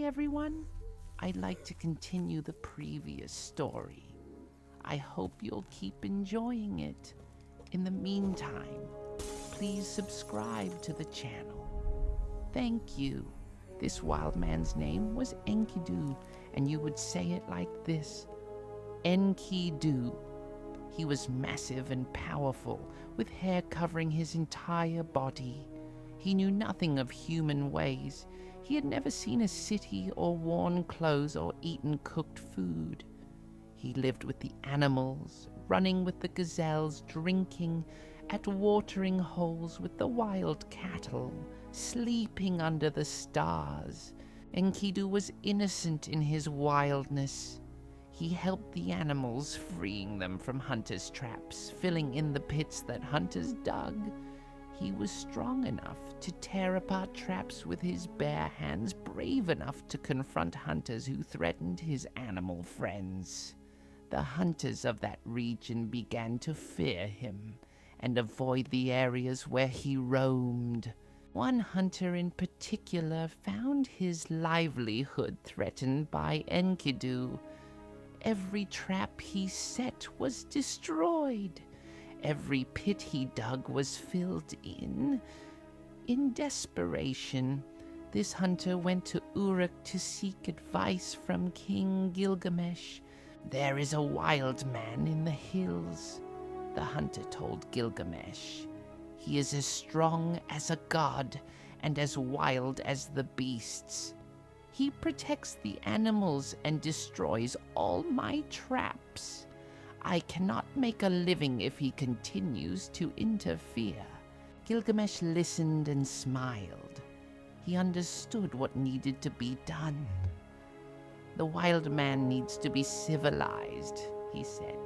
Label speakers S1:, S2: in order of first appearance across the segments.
S1: everyone. I'd like to continue the previous story. I hope you'll keep enjoying it. In the meantime, please subscribe to the channel. Thank you. This wild man's name was Enkidu, and you would say it like this: Enkidu. He was massive and powerful, with hair covering his entire body. He knew nothing of human ways. He had never seen a city or worn clothes or eaten cooked food. He lived with the animals, running with the gazelles, drinking at watering holes with the wild cattle, sleeping under the stars. Enkidu was innocent in his wildness. He helped the animals, freeing them from hunters' traps, filling in the pits that hunters dug. He was strong enough to tear apart traps with his bare hands, brave enough to confront hunters who threatened his animal friends. The hunters of that region began to fear him and avoid the areas where he roamed. One hunter in particular found his livelihood threatened by Enkidu. Every trap he set was destroyed. Every pit he dug was filled in. In desperation, this hunter went to Uruk to seek advice from King Gilgamesh. "There is a wild man in the hills," the hunter told Gilgamesh. "He is as strong as a god and as wild as the beasts. He protects the animals and destroys all my traps. I cannot make a living if he continues to interfere." Gilgamesh listened and smiled. He understood what needed to be done. "The wild man needs to be civilized," he said.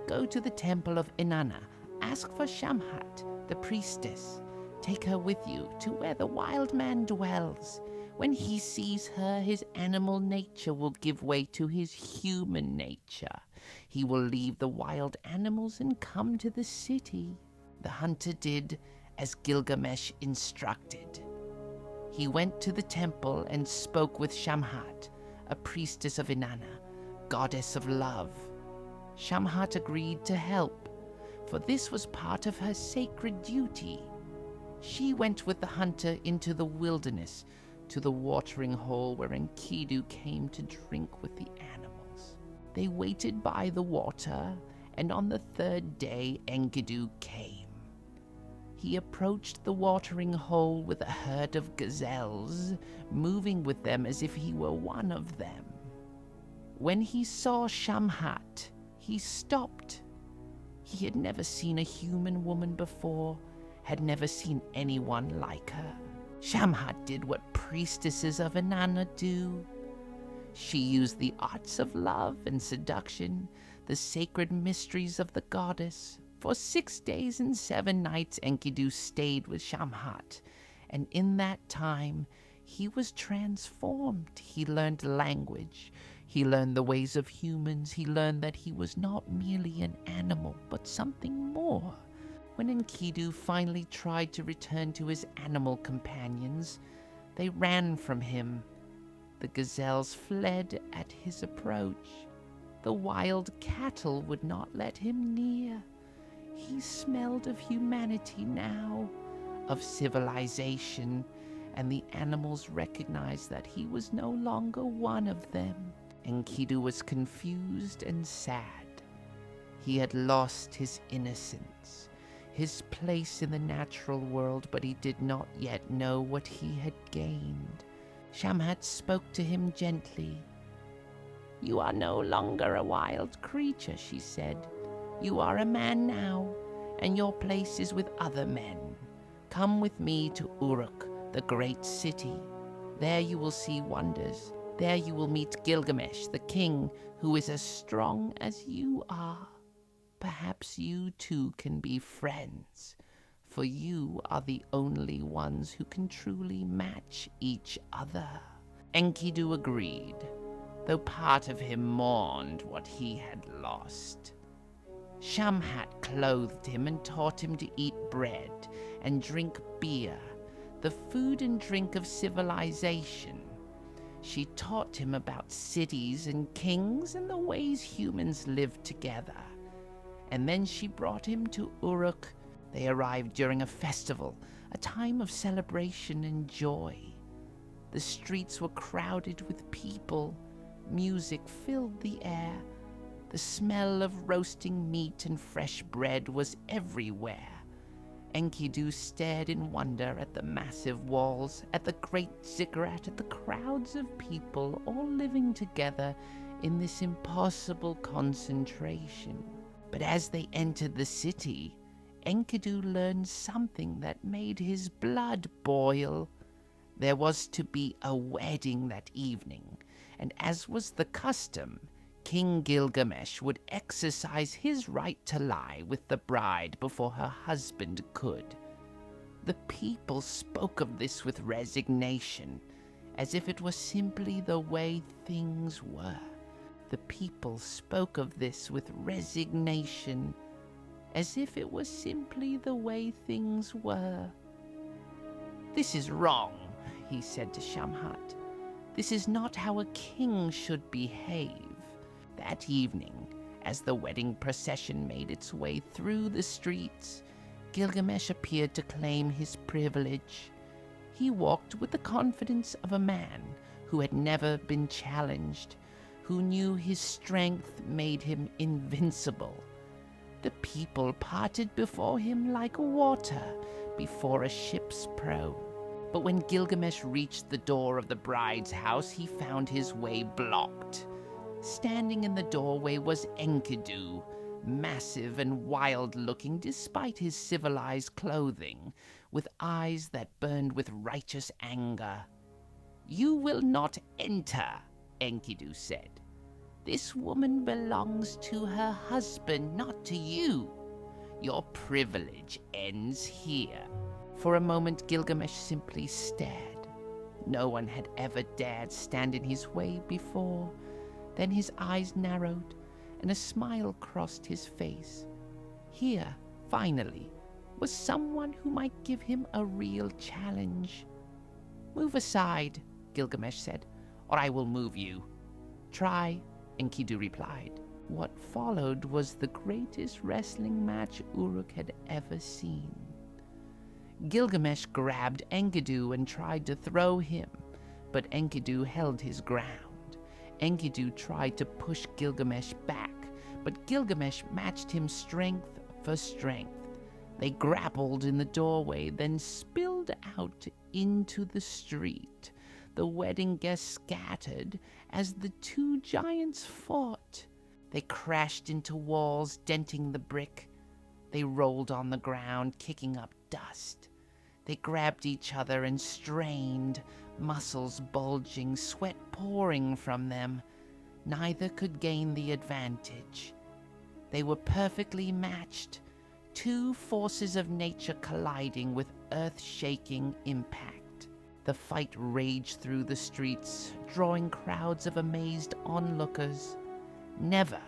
S1: "Go to the temple of Inanna. Ask for Shamhat, the priestess. Take her with you to where the wild man dwells. When he sees her, his animal nature will give way to his human nature. He will leave the wild animals and come to the city." The hunter did as Gilgamesh instructed. He went to the temple and spoke with Shamhat, a priestess of Inanna, goddess of love. Shamhat agreed to help, for this was part of her sacred duty. She went with the hunter into the wilderness, to the watering hole where Enkidu came to drink with the animals. They waited by the water, and on the third day Enkidu came. He approached the watering hole with a herd of gazelles, moving with them as if he were one of them. When he saw Shamhat, he stopped. He had never seen a human woman before, had never seen anyone like her. Shamhat did what priestesses of Inanna do. She used the arts of love and seduction, the sacred mysteries of the goddess. For 6 days and 7 nights Enkidu stayed with Shamhat, and in that time he was transformed. He learned language. He learned the ways of humans. He learned that he was not merely an animal, but something more. When Enkidu finally tried to return to his animal companions, they ran from him. The gazelles fled at his approach. The wild cattle would not let him near. He smelled of humanity now, of civilization, and the animals recognized that he was no longer one of them. Enkidu was confused and sad. He had lost his innocence, his place in the natural world, but he did not yet know what he had gained. Shamhat spoke to him gently. "You are no longer a wild creature," she said. "You are a man now, and your place is with other men. Come with me to Uruk, the great city. There you will see wonders. There you will meet Gilgamesh, the king, who is as strong as you are. Perhaps you two can be friends, for you are the only ones who can truly match each other." Enkidu agreed, though part of him mourned what he had lost. Shamhat clothed him and taught him to eat bread and drink beer, the food and drink of civilization. She taught him about cities and kings and the ways humans live together. And then she brought him to Uruk. They arrived during a festival, a time of celebration and joy. The streets were crowded with people. Music filled the air. The smell of roasting meat and fresh bread was everywhere. Enkidu stared in wonder at the massive walls, at the great ziggurat, at the crowds of people all living together in this impossible concentration. But as they entered the city, Enkidu learned something that made his blood boil. There was to be a wedding that evening, and as was the custom, King Gilgamesh would exercise his right to lie with the bride before her husband could. The people spoke of this with resignation, as if it were simply the way things were. The people spoke of this with resignation, as if it was simply the way things were. "This is wrong," he said to Shamhat. "This is not how a king should behave." That evening, as the wedding procession made its way through the streets, Gilgamesh appeared to claim his privilege. He walked with the confidence of a man who had never been challenged, who knew his strength made him invincible. The people parted before him like water before a ship's prow. But when Gilgamesh reached the door of the bride's house, he found his way blocked. Standing in the doorway was Enkidu, massive and wild-looking despite his civilized clothing, with eyes that burned with righteous anger. "You will not enter," Enkidu said. "This woman belongs to her husband, not to you. Your privilege ends here." For a moment, Gilgamesh simply stared. No one had ever dared stand in his way before. Then his eyes narrowed, and a smile crossed his face. Here, finally, was someone who might give him a real challenge. "Move aside," Gilgamesh said, "or I will move you." "Try," Enkidu replied. What followed was the greatest wrestling match Uruk had ever seen. Gilgamesh grabbed Enkidu and tried to throw him, but Enkidu held his ground. Enkidu tried to push Gilgamesh back, but Gilgamesh matched him strength for strength. They grappled in the doorway, then spilled out into the street. The wedding guests scattered as the two giants fought. They crashed into walls, denting the brick. They rolled on the ground, kicking up dust. They grabbed each other and strained, muscles bulging, sweat pouring from them. Neither could gain the advantage. They were perfectly matched, two forces of nature colliding with earth-shaking impact. The fight raged through the streets, drawing crowds of amazed onlookers. Never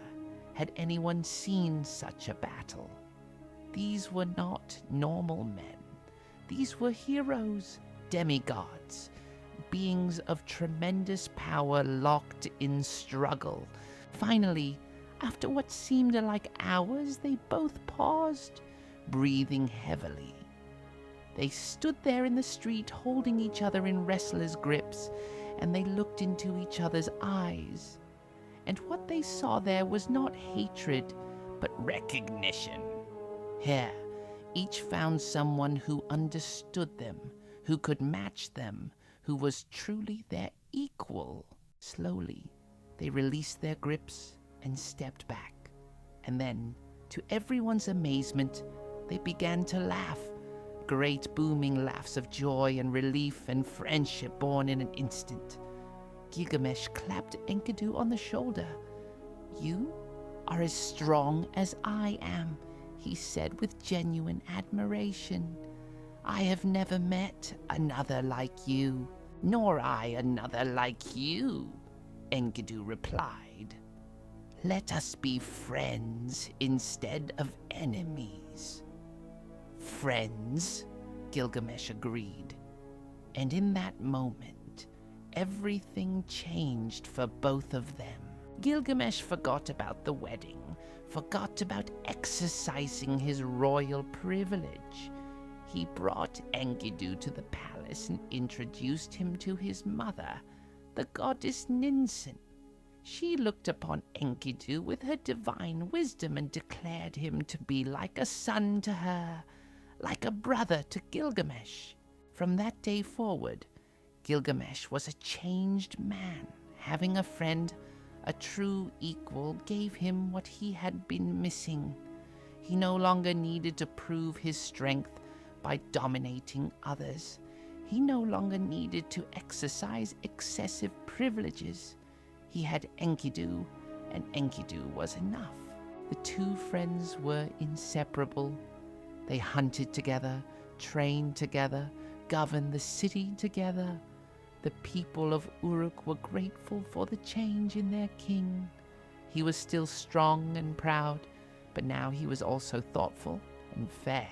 S1: had anyone seen such a battle. These were not normal men. These were heroes, demigods, beings of tremendous power locked in struggle. Finally, after what seemed like hours, they both paused, breathing heavily. They stood there in the street, holding each other in wrestlers' grips, and they looked into each other's eyes. And what they saw there was not hatred, but recognition. Here, each found someone who understood them, who could match them, who was truly their equal. Slowly, they released their grips and stepped back. And then, to everyone's amazement, they began to laugh. Great booming laughs of joy and relief and friendship born in an instant. Gilgamesh clapped Enkidu on the shoulder. "You are as strong as I am," he said with genuine admiration. "I have never met another like you." "Nor I another like you," Enkidu replied. "Let us be friends instead of enemies." "Friends," Gilgamesh agreed. And in that moment, everything changed for both of them. Gilgamesh forgot about the wedding, forgot about exercising his royal privilege. He brought Enkidu to the palace and introduced him to his mother, the goddess Ninsun. She looked upon Enkidu with her divine wisdom and declared him to be like a son to her, like a brother to Gilgamesh. From that day forward, Gilgamesh was a changed man. Having a friend, a true equal, gave him what he had been missing. He no longer needed to prove his strength by dominating others. He no longer needed to exercise excessive privileges. He had Enkidu, and Enkidu was enough. The two friends were inseparable. They hunted together, trained together, governed the city together. The people of Uruk were grateful for the change in their king. He was still strong and proud, but now he was also thoughtful and fair.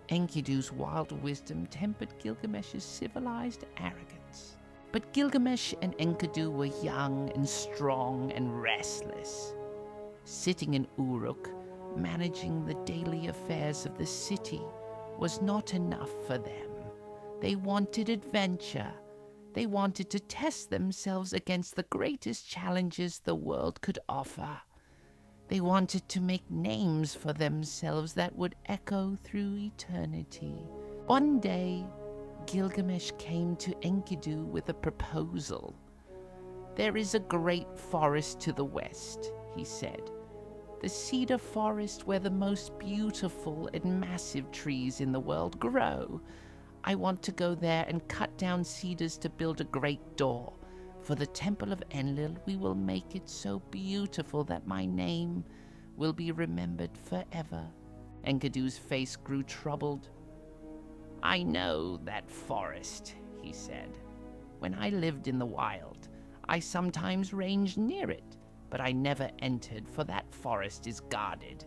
S1: Enkidu's wild wisdom tempered Gilgamesh's civilized arrogance. But Gilgamesh and Enkidu were young and strong and restless. Sitting in Uruk, managing the daily affairs of the city, was not enough for them. They wanted adventure. They wanted to test themselves against the greatest challenges the world could offer. They wanted to make names for themselves that would echo through eternity. One day, Gilgamesh came to Enkidu with a proposal. "There is a great forest to the west," he said. "The cedar forest where the most beautiful and massive trees in the world grow. I want to go there and cut down cedars to build a great door. For the temple of Enlil, we will make it so beautiful that my name will be remembered forever." Enkidu's face grew troubled. "I know that forest," he said. "When I lived in the wild, I sometimes ranged near it, but I never entered, for that forest is guarded.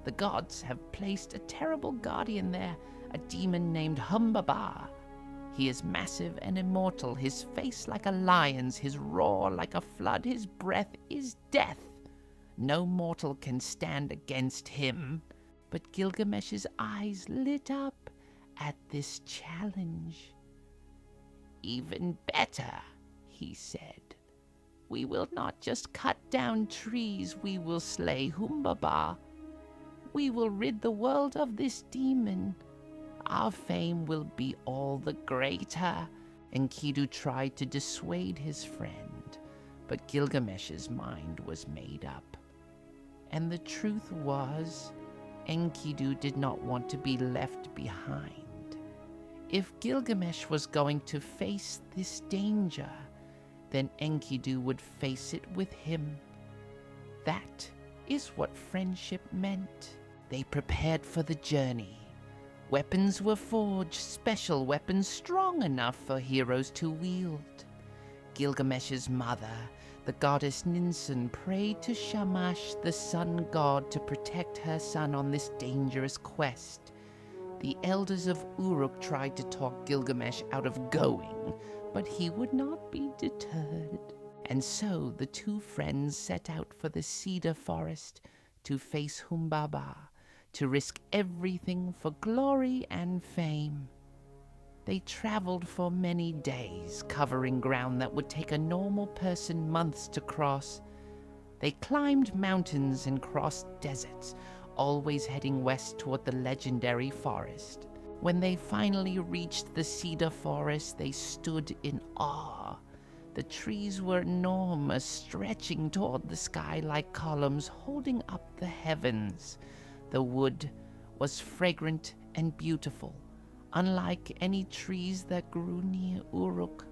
S1: The gods have placed a terrible guardian there, a demon named Humbaba. He is massive and immortal, his face like a lion's, his roar like a flood, his breath is death. No mortal can stand against him." But Gilgamesh's eyes lit up at this challenge. "Even better," he said. "We will not just cut down trees, we will slay Humbaba. We will rid the world of this demon. Our fame will be all the greater." Enkidu tried to dissuade his friend, but Gilgamesh's mind was made up. And the truth was, Enkidu did not want to be left behind. If Gilgamesh was going to face this danger, then Enkidu would face it with him. That is what friendship meant. They prepared for the journey. Weapons were forged, special weapons strong enough for heroes to wield. Gilgamesh's mother, the goddess Ninsun, prayed to Shamash, the sun god, to protect her son on this dangerous quest. The elders of Uruk tried to talk Gilgamesh out of going, but he would not be deterred. And so the two friends set out for the cedar forest to face Humbaba, to risk everything for glory and fame. They traveled for many days, covering ground that would take a normal person months to cross. They climbed mountains and crossed deserts, always heading west toward the legendary forest. When they finally reached the cedar forest, they stood in awe. The trees were enormous, stretching toward the sky like columns holding up the heavens. The wood was fragrant and beautiful. Unlike any trees that grew near Uruk,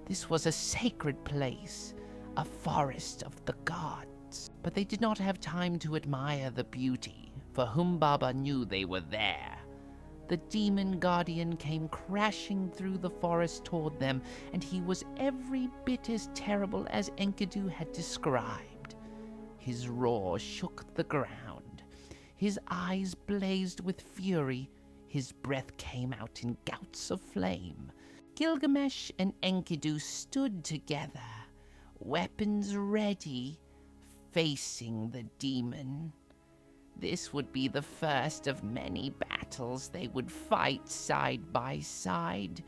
S1: this was a sacred place, a forest of the gods. But they did not have time to admire the beauty, for Humbaba knew they were there. The demon guardian came crashing through the forest toward them, and he was every bit as terrible as Enkidu had described. His roar shook the ground. His eyes blazed with fury. His breath came out in gouts of flame. Gilgamesh and Enkidu stood together, weapons ready, facing the demon. This would be the first of many battles they would fight side by side.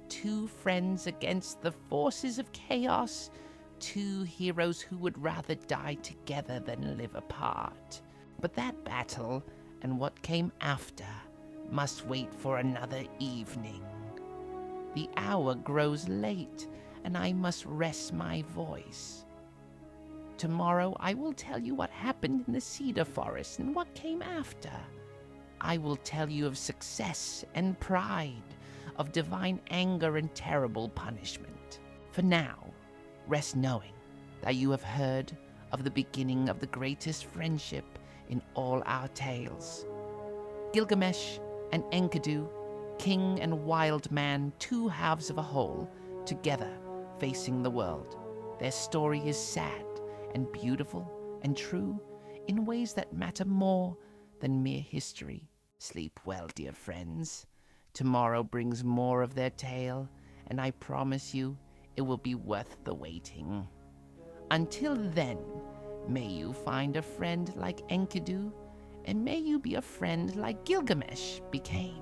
S1: Two friends against the forces of chaos, two heroes who would rather die together than live apart. But that battle and what came after must wait for another evening. The hour grows late, and I must rest my voice. Tomorrow I will tell you what happened in the cedar forest and what came after. I will tell you of success and pride, of divine anger and terrible punishment. For now, rest knowing that you have heard of the beginning of the greatest friendship in all our tales. Gilgamesh and Enkidu, king and wild man, two halves of a whole, together facing the world. Their story is sad and beautiful and true in ways that matter more than mere history. Sleep well, dear friends. Tomorrow brings more of their tale, and I promise you it will be worth the waiting. Until then, may you find a friend like Enkidu, and may you be a friend like Gilgamesh became.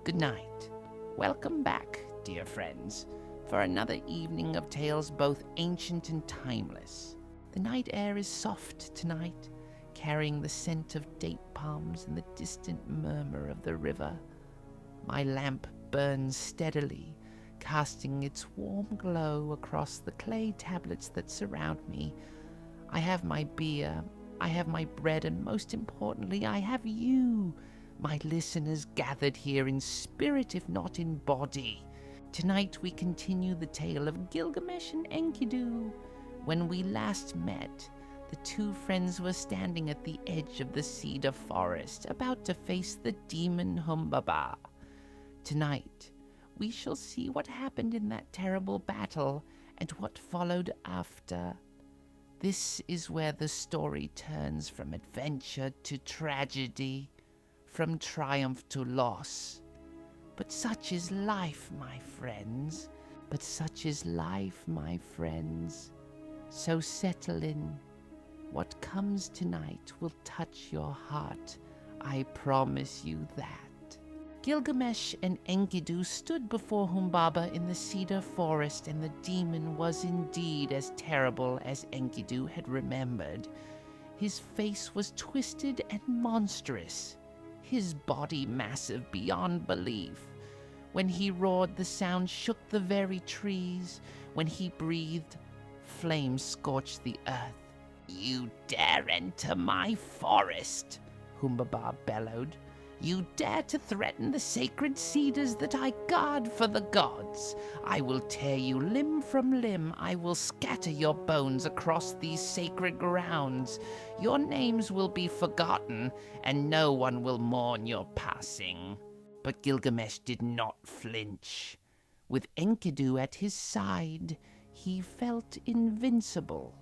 S1: Good night. Welcome back, dear friends, for another evening of tales both ancient and timeless. The night air is soft tonight, carrying the scent of date palms and the distant murmur of the river. My lamp burns steadily, casting its warm glow across the clay tablets that surround me. I have my beer, I have my bread, and most importantly, I have you, my listeners, gathered here in spirit if not in body. Tonight we continue the tale of Gilgamesh and Enkidu. When we last met, the two friends were standing at the edge of the cedar forest, about to face the demon Humbaba. Tonight, we shall see what happened in that terrible battle and what followed after. This is where the story turns from adventure to tragedy, from triumph to loss. But such is life, my friends. But such is life, my friends. So settle in. What comes tonight will touch your heart. I promise you that. Gilgamesh and Enkidu stood before Humbaba in the cedar forest, and the demon was indeed as terrible as Enkidu had remembered. His face was twisted and monstrous, his body massive beyond belief. When he roared, the sound shook the very trees. When he breathed, flames scorched the earth. "You dare enter my forest," Humbaba bellowed. "You dare to threaten the sacred cedars that I guard for the gods. I will tear you limb from limb. I will scatter your bones across these sacred grounds. Your names will be forgotten, and no one will mourn your passing." But Gilgamesh did not flinch. With Enkidu at his side, he felt invincible.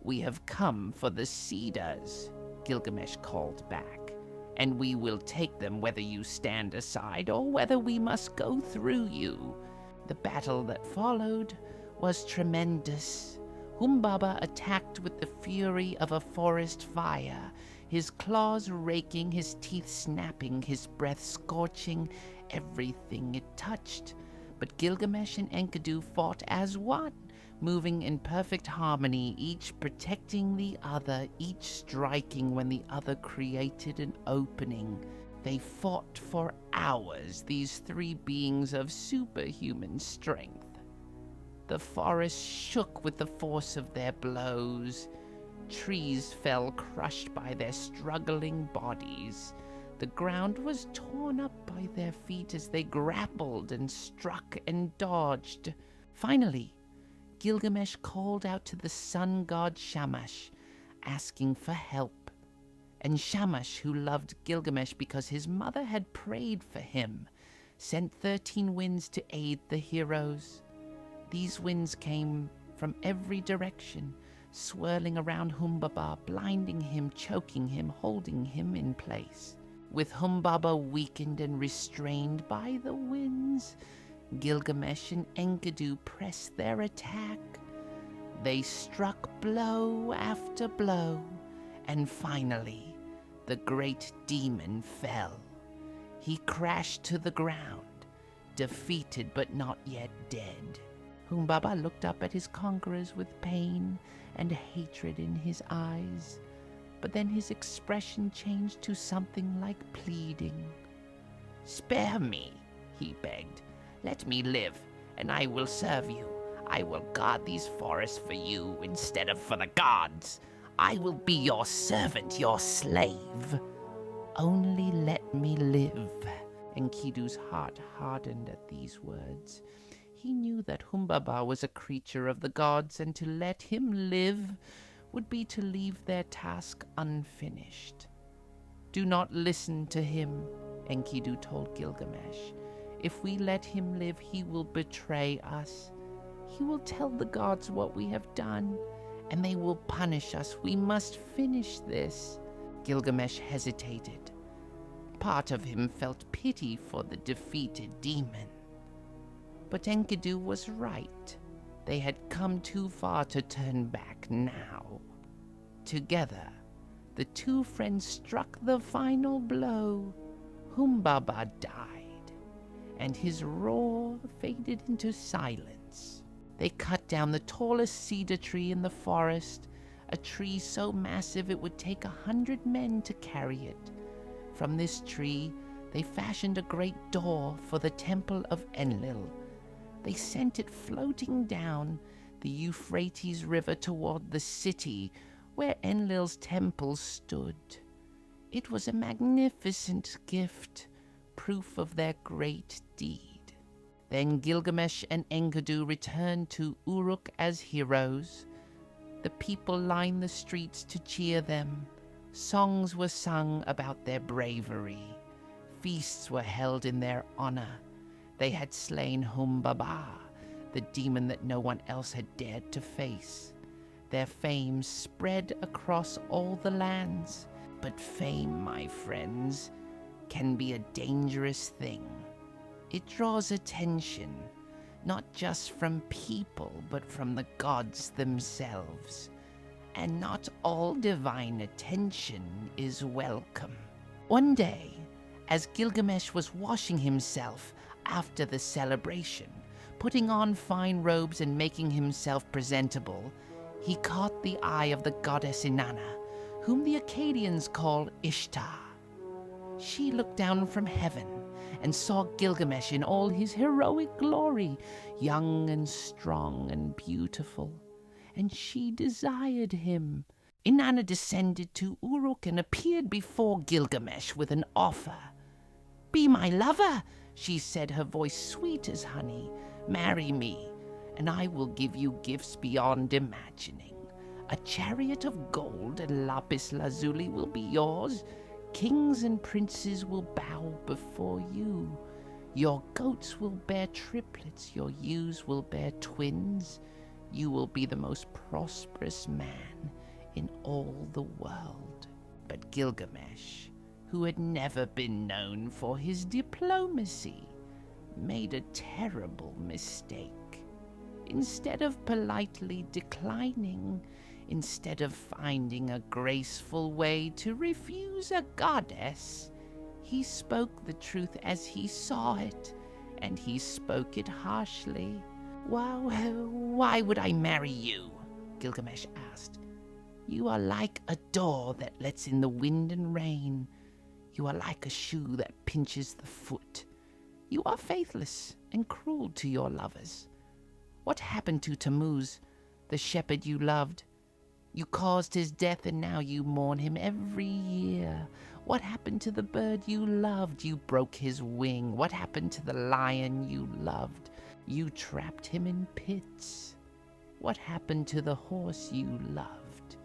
S1: "We have come for the cedars," Gilgamesh called back, "and we will take them whether you stand aside or whether we must go through you." The battle that followed was tremendous. Humbaba attacked with the fury of a forest fire, his claws raking, his teeth snapping, his breath scorching everything it touched. But Gilgamesh and Enkidu fought as one, moving in perfect harmony, each protecting the other, each striking when the other created an opening. They fought for hours, these three beings of superhuman strength. The forest shook with the force of their blows. Trees fell crushed by their struggling bodies. The ground was torn up by their feet as they grappled and struck and dodged. Finally, Gilgamesh called out to the sun god Shamash, asking for help. And Shamash, who loved Gilgamesh because his mother had prayed for him, sent 13 winds to aid the heroes. These winds came from every direction, swirling around Humbaba, blinding him, choking him, holding him in place. With Humbaba weakened and restrained by the winds, Gilgamesh and Enkidu pressed their attack. They struck blow after blow, and finally, the great demon fell. He crashed to the ground, defeated but not yet dead. Humbaba looked up at his conquerors with pain and hatred in his eyes, but then his expression changed to something like pleading. "Spare me," he begged. "Let me live, and I will serve you. I will guard these forests for you instead of for the gods. I will be your servant, your slave. Only let me live." Enkidu's heart hardened at these words. He knew that Humbaba was a creature of the gods, and to let him live would be to leave their task unfinished. "Do not listen to him," Enkidu told Gilgamesh. "If we let him live, he will betray us. He will tell the gods what we have done, and they will punish us. We must finish this." Gilgamesh hesitated. Part of him felt pity for the defeated demon. But Enkidu was right. They had come too far to turn back now. Together, the two friends struck the final blow. Humbaba died, and his roar faded into silence. They cut down the tallest cedar tree in the forest, a tree so massive it would take 100 men to carry it. From this tree, they fashioned a great door for the temple of Enlil. They sent it floating down the Euphrates River toward the city where Enlil's temple stood. It was a magnificent gift, proof of their great deed. Then Gilgamesh and Enkidu returned to Uruk as heroes. The people lined the streets to cheer them. Songs were sung about their bravery. Feasts were held in their honor. They had slain Humbaba, the demon that no one else had dared to face. Their fame spread across all the lands. But fame, my friends, can be a dangerous thing. It draws attention, not just from people, but from the gods themselves. And not all divine attention is welcome. One day, as Gilgamesh was washing himself after the celebration, putting on fine robes and making himself presentable, he caught the eye of the goddess Inanna, whom the Akkadians call Ishtar. She looked down from heaven and saw Gilgamesh in all his heroic glory, young and strong and beautiful, and she desired him. Inanna descended to Uruk and appeared before Gilgamesh with an offer. "Be my lover," she said, her voice sweet as honey. "Marry me, and I will give you gifts beyond imagining. A chariot of gold and lapis lazuli will be yours. Kings and princes will bow before you. Your goats will bear triplets, your ewes will bear twins. You will be the most prosperous man in all the world." But Gilgamesh, who had never been known for his diplomacy, made a terrible mistake. Instead of politely declining, instead of finding a graceful way to refuse a goddess, he spoke the truth as he saw it, and he spoke it harshly. Why would I marry you?" Gilgamesh asked. "You are like a door that lets in the wind and rain. You are like a shoe that pinches the foot. You are faithless and cruel to your lovers. What happened to Tammuz, the shepherd you loved? You caused his death, and now you mourn him every year. What happened to the bird you loved? You broke his wing. What happened to the lion you loved? You trapped him in pits. What happened to the horse you loved?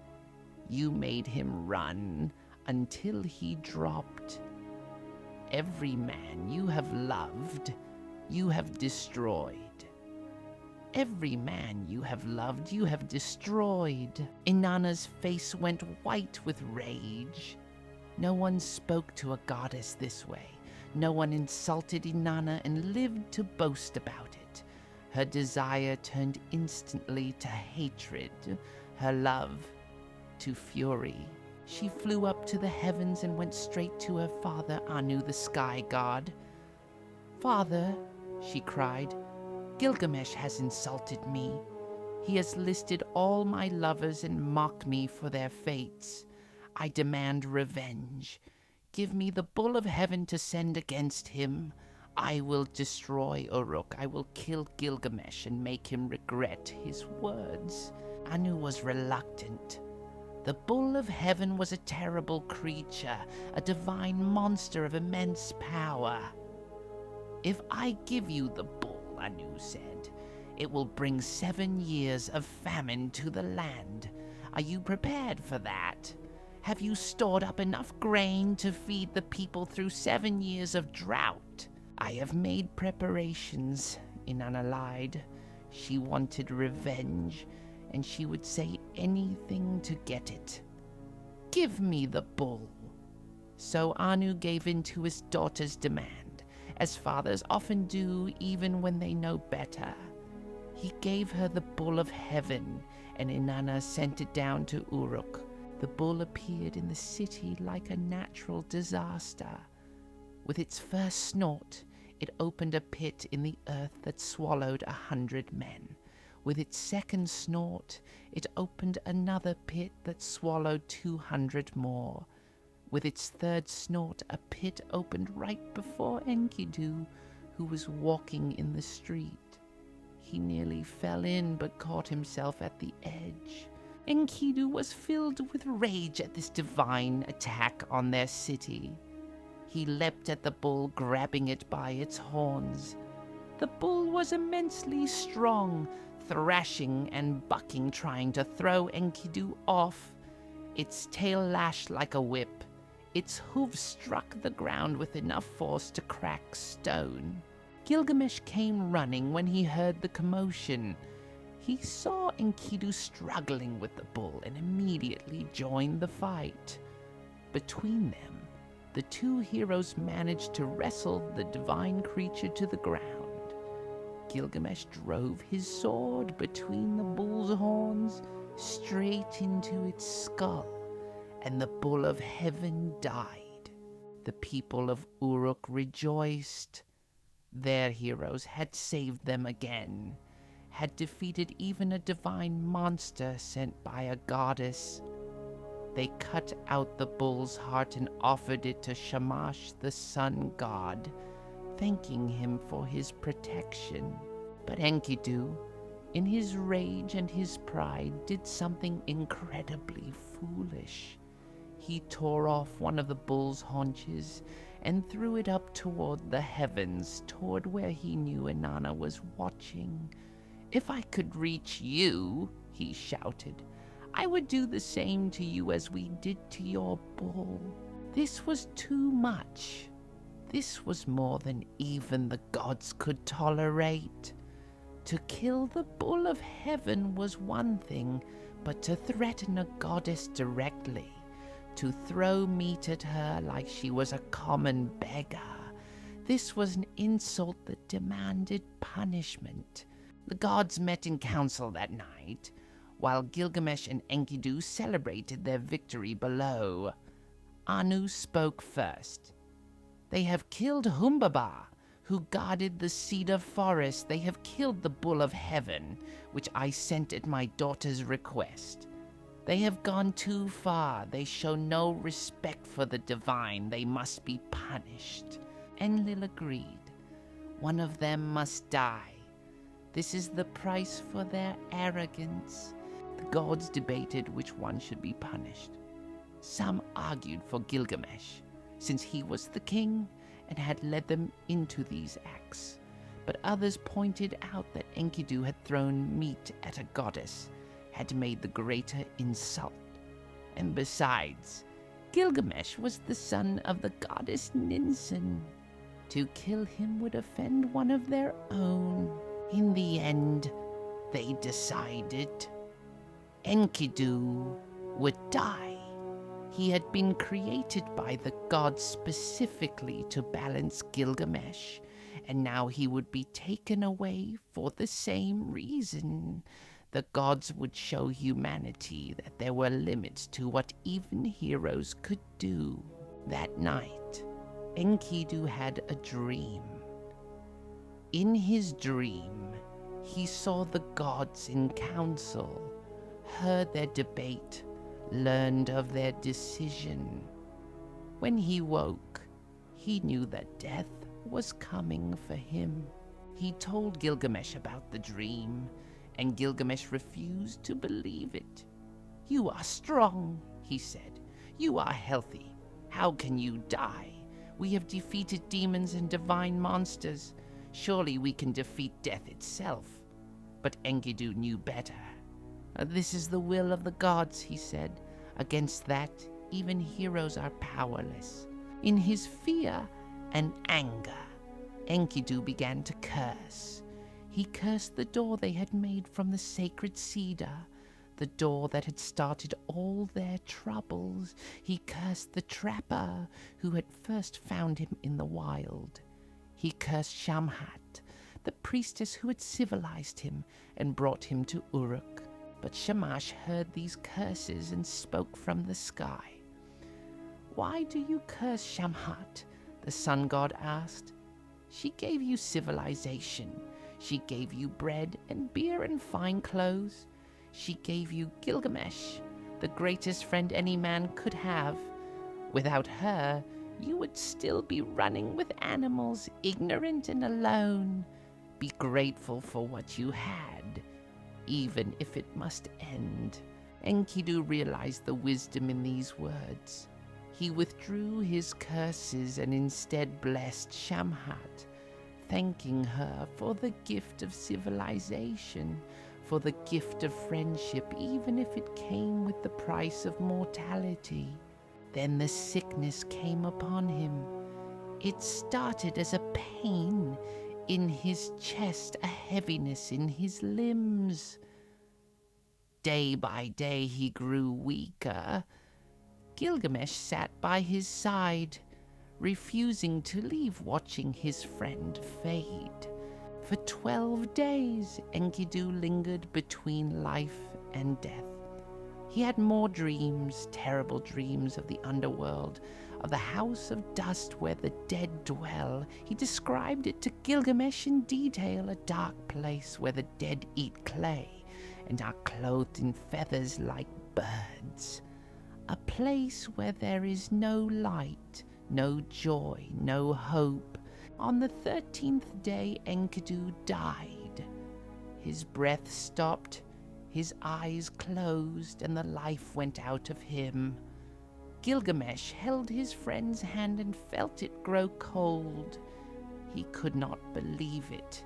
S1: You made him run until he dropped. Every man you have loved, you have destroyed. Every man you have loved, you have destroyed." Inanna's face went white with rage. No one spoke to a goddess this way. No one insulted Inanna and lived to boast about it. Her desire turned instantly to hatred, her love to fury. She flew up to the heavens and went straight to her father, Anu, the sky god. "Father," she cried, "Gilgamesh has insulted me. He has listed all my lovers and mocked me for their fates. I demand revenge. Give me the bull of heaven to send against him. I will destroy Uruk. I will kill Gilgamesh and make him regret his words." Anu was reluctant. The bull of heaven was a terrible creature, a divine monster of immense power. "If I give you the bull," Anu said, "it will bring 7 years of famine to the land. Are you prepared for that? Have you stored up enough grain to feed the people through 7 years of drought?" "I have made preparations," Inanna lied. She wanted revenge, and she would say anything to get it. "Give me the bull." So Anu gave in to his daughter's demand, as fathers often do even when they know better. He gave her the bull of heaven, and Inanna sent it down to Uruk. The bull appeared in the city like a natural disaster. With its first snort, it opened a pit in the earth that swallowed 100 men. With its second snort, it opened another pit that swallowed 200 more. With its third snort, a pit opened right before Enkidu, who was walking in the street. He nearly fell in but caught himself at the edge. Enkidu was filled with rage at this divine attack on their city. He leapt at the bull, grabbing it by its horns. The bull was immensely strong, thrashing and bucking, trying to throw Enkidu off. Its tail lashed like a whip. Its hooves struck the ground with enough force to crack stone. Gilgamesh came running when he heard the commotion. He saw Enkidu struggling with the bull and immediately joined the fight. Between them, the two heroes managed to wrestle the divine creature to the ground. Gilgamesh drove his sword between the bull's horns, straight into its skull, and the bull of heaven died. The people of Uruk rejoiced. Their heroes had saved them again, had defeated even a divine monster sent by a goddess. They cut out the bull's heart and offered it to Shamash, the sun god, thanking him for his protection. But Enkidu, in his rage and his pride, did something incredibly foolish. He tore off one of the bull's haunches and threw it up toward the heavens, toward where he knew Inanna was watching. "If I could reach you," he shouted, "I would do the same to you as we did to your bull." This was too much. This was more than even the gods could tolerate. To kill the bull of heaven was one thing, but to threaten a goddess directly, to throw meat at her like she was a common beggar, this was an insult that demanded punishment. The gods met in council that night, while Gilgamesh and Enkidu celebrated their victory below. Anu spoke first. "They have killed Humbaba, who guarded the cedar forest. They have killed the bull of heaven, which I sent at my daughter's request. They have gone too far. They show no respect for the divine. They must be punished." Enlil agreed. "One of them must die. This is the price for their arrogance." The gods debated which one should be punished. Some argued for Gilgamesh, since he was the king and had led them into these acts. But others pointed out that Enkidu had thrown meat at a goddess, had made the greater insult. And besides, Gilgamesh was the son of the goddess Ninsun. To kill him would offend one of their own. In the end, they decided Enkidu would die. He had been created by the gods specifically to balance Gilgamesh, and now he would be taken away for the same reason. The gods would show humanity that there were limits to what even heroes could do. That night, Enkidu had a dream. In his dream, he saw the gods in council, heard their debate, learned of their decision. When he woke, he knew that death was coming for him. He told Gilgamesh about the dream, and Gilgamesh refused to believe it. "You are strong," he said. "You are healthy. How can you die? We have defeated demons and divine monsters. Surely we can defeat death itself." But Enkidu knew better. "This is the will of the gods," he said. "Against that, even heroes are powerless." In his fear and anger, Enkidu began to curse. He cursed the door they had made from the sacred cedar, the door that had started all their troubles. He cursed the trapper who had first found him in the wild. He cursed Shamhat, the priestess who had civilized him and brought him to Uruk. But Shamash heard these curses and spoke from the sky. "Why do you curse Shamhat?" the sun god asked. "She gave you civilization. She gave you bread and beer and fine clothes. She gave you Gilgamesh, the greatest friend any man could have. Without her, you would still be running with animals, ignorant and alone. Be grateful for what you had, even if it must end." Enkidu realized the wisdom in these words. He withdrew his curses and instead blessed Shamhat, thanking her for the gift of civilization, for the gift of friendship, even if it came with the price of mortality. Then the sickness came upon him. It started as a pain in his chest, a heaviness in his limbs. Day by day he grew weaker. Gilgamesh sat by his side, refusing to leave, watching his friend fade. For 12 days, Enkidu lingered between life and death. He had more dreams, terrible dreams of the underworld, of the house of dust where the dead dwell. He described it to Gilgamesh in detail, a dark place where the dead eat clay and are clothed in feathers like birds. A place where there is no light, no joy, no hope. On the 13th day, Enkidu died. His breath stopped, his eyes closed, and the life went out of him. Gilgamesh held his friend's hand and felt it grow cold. He could not believe it.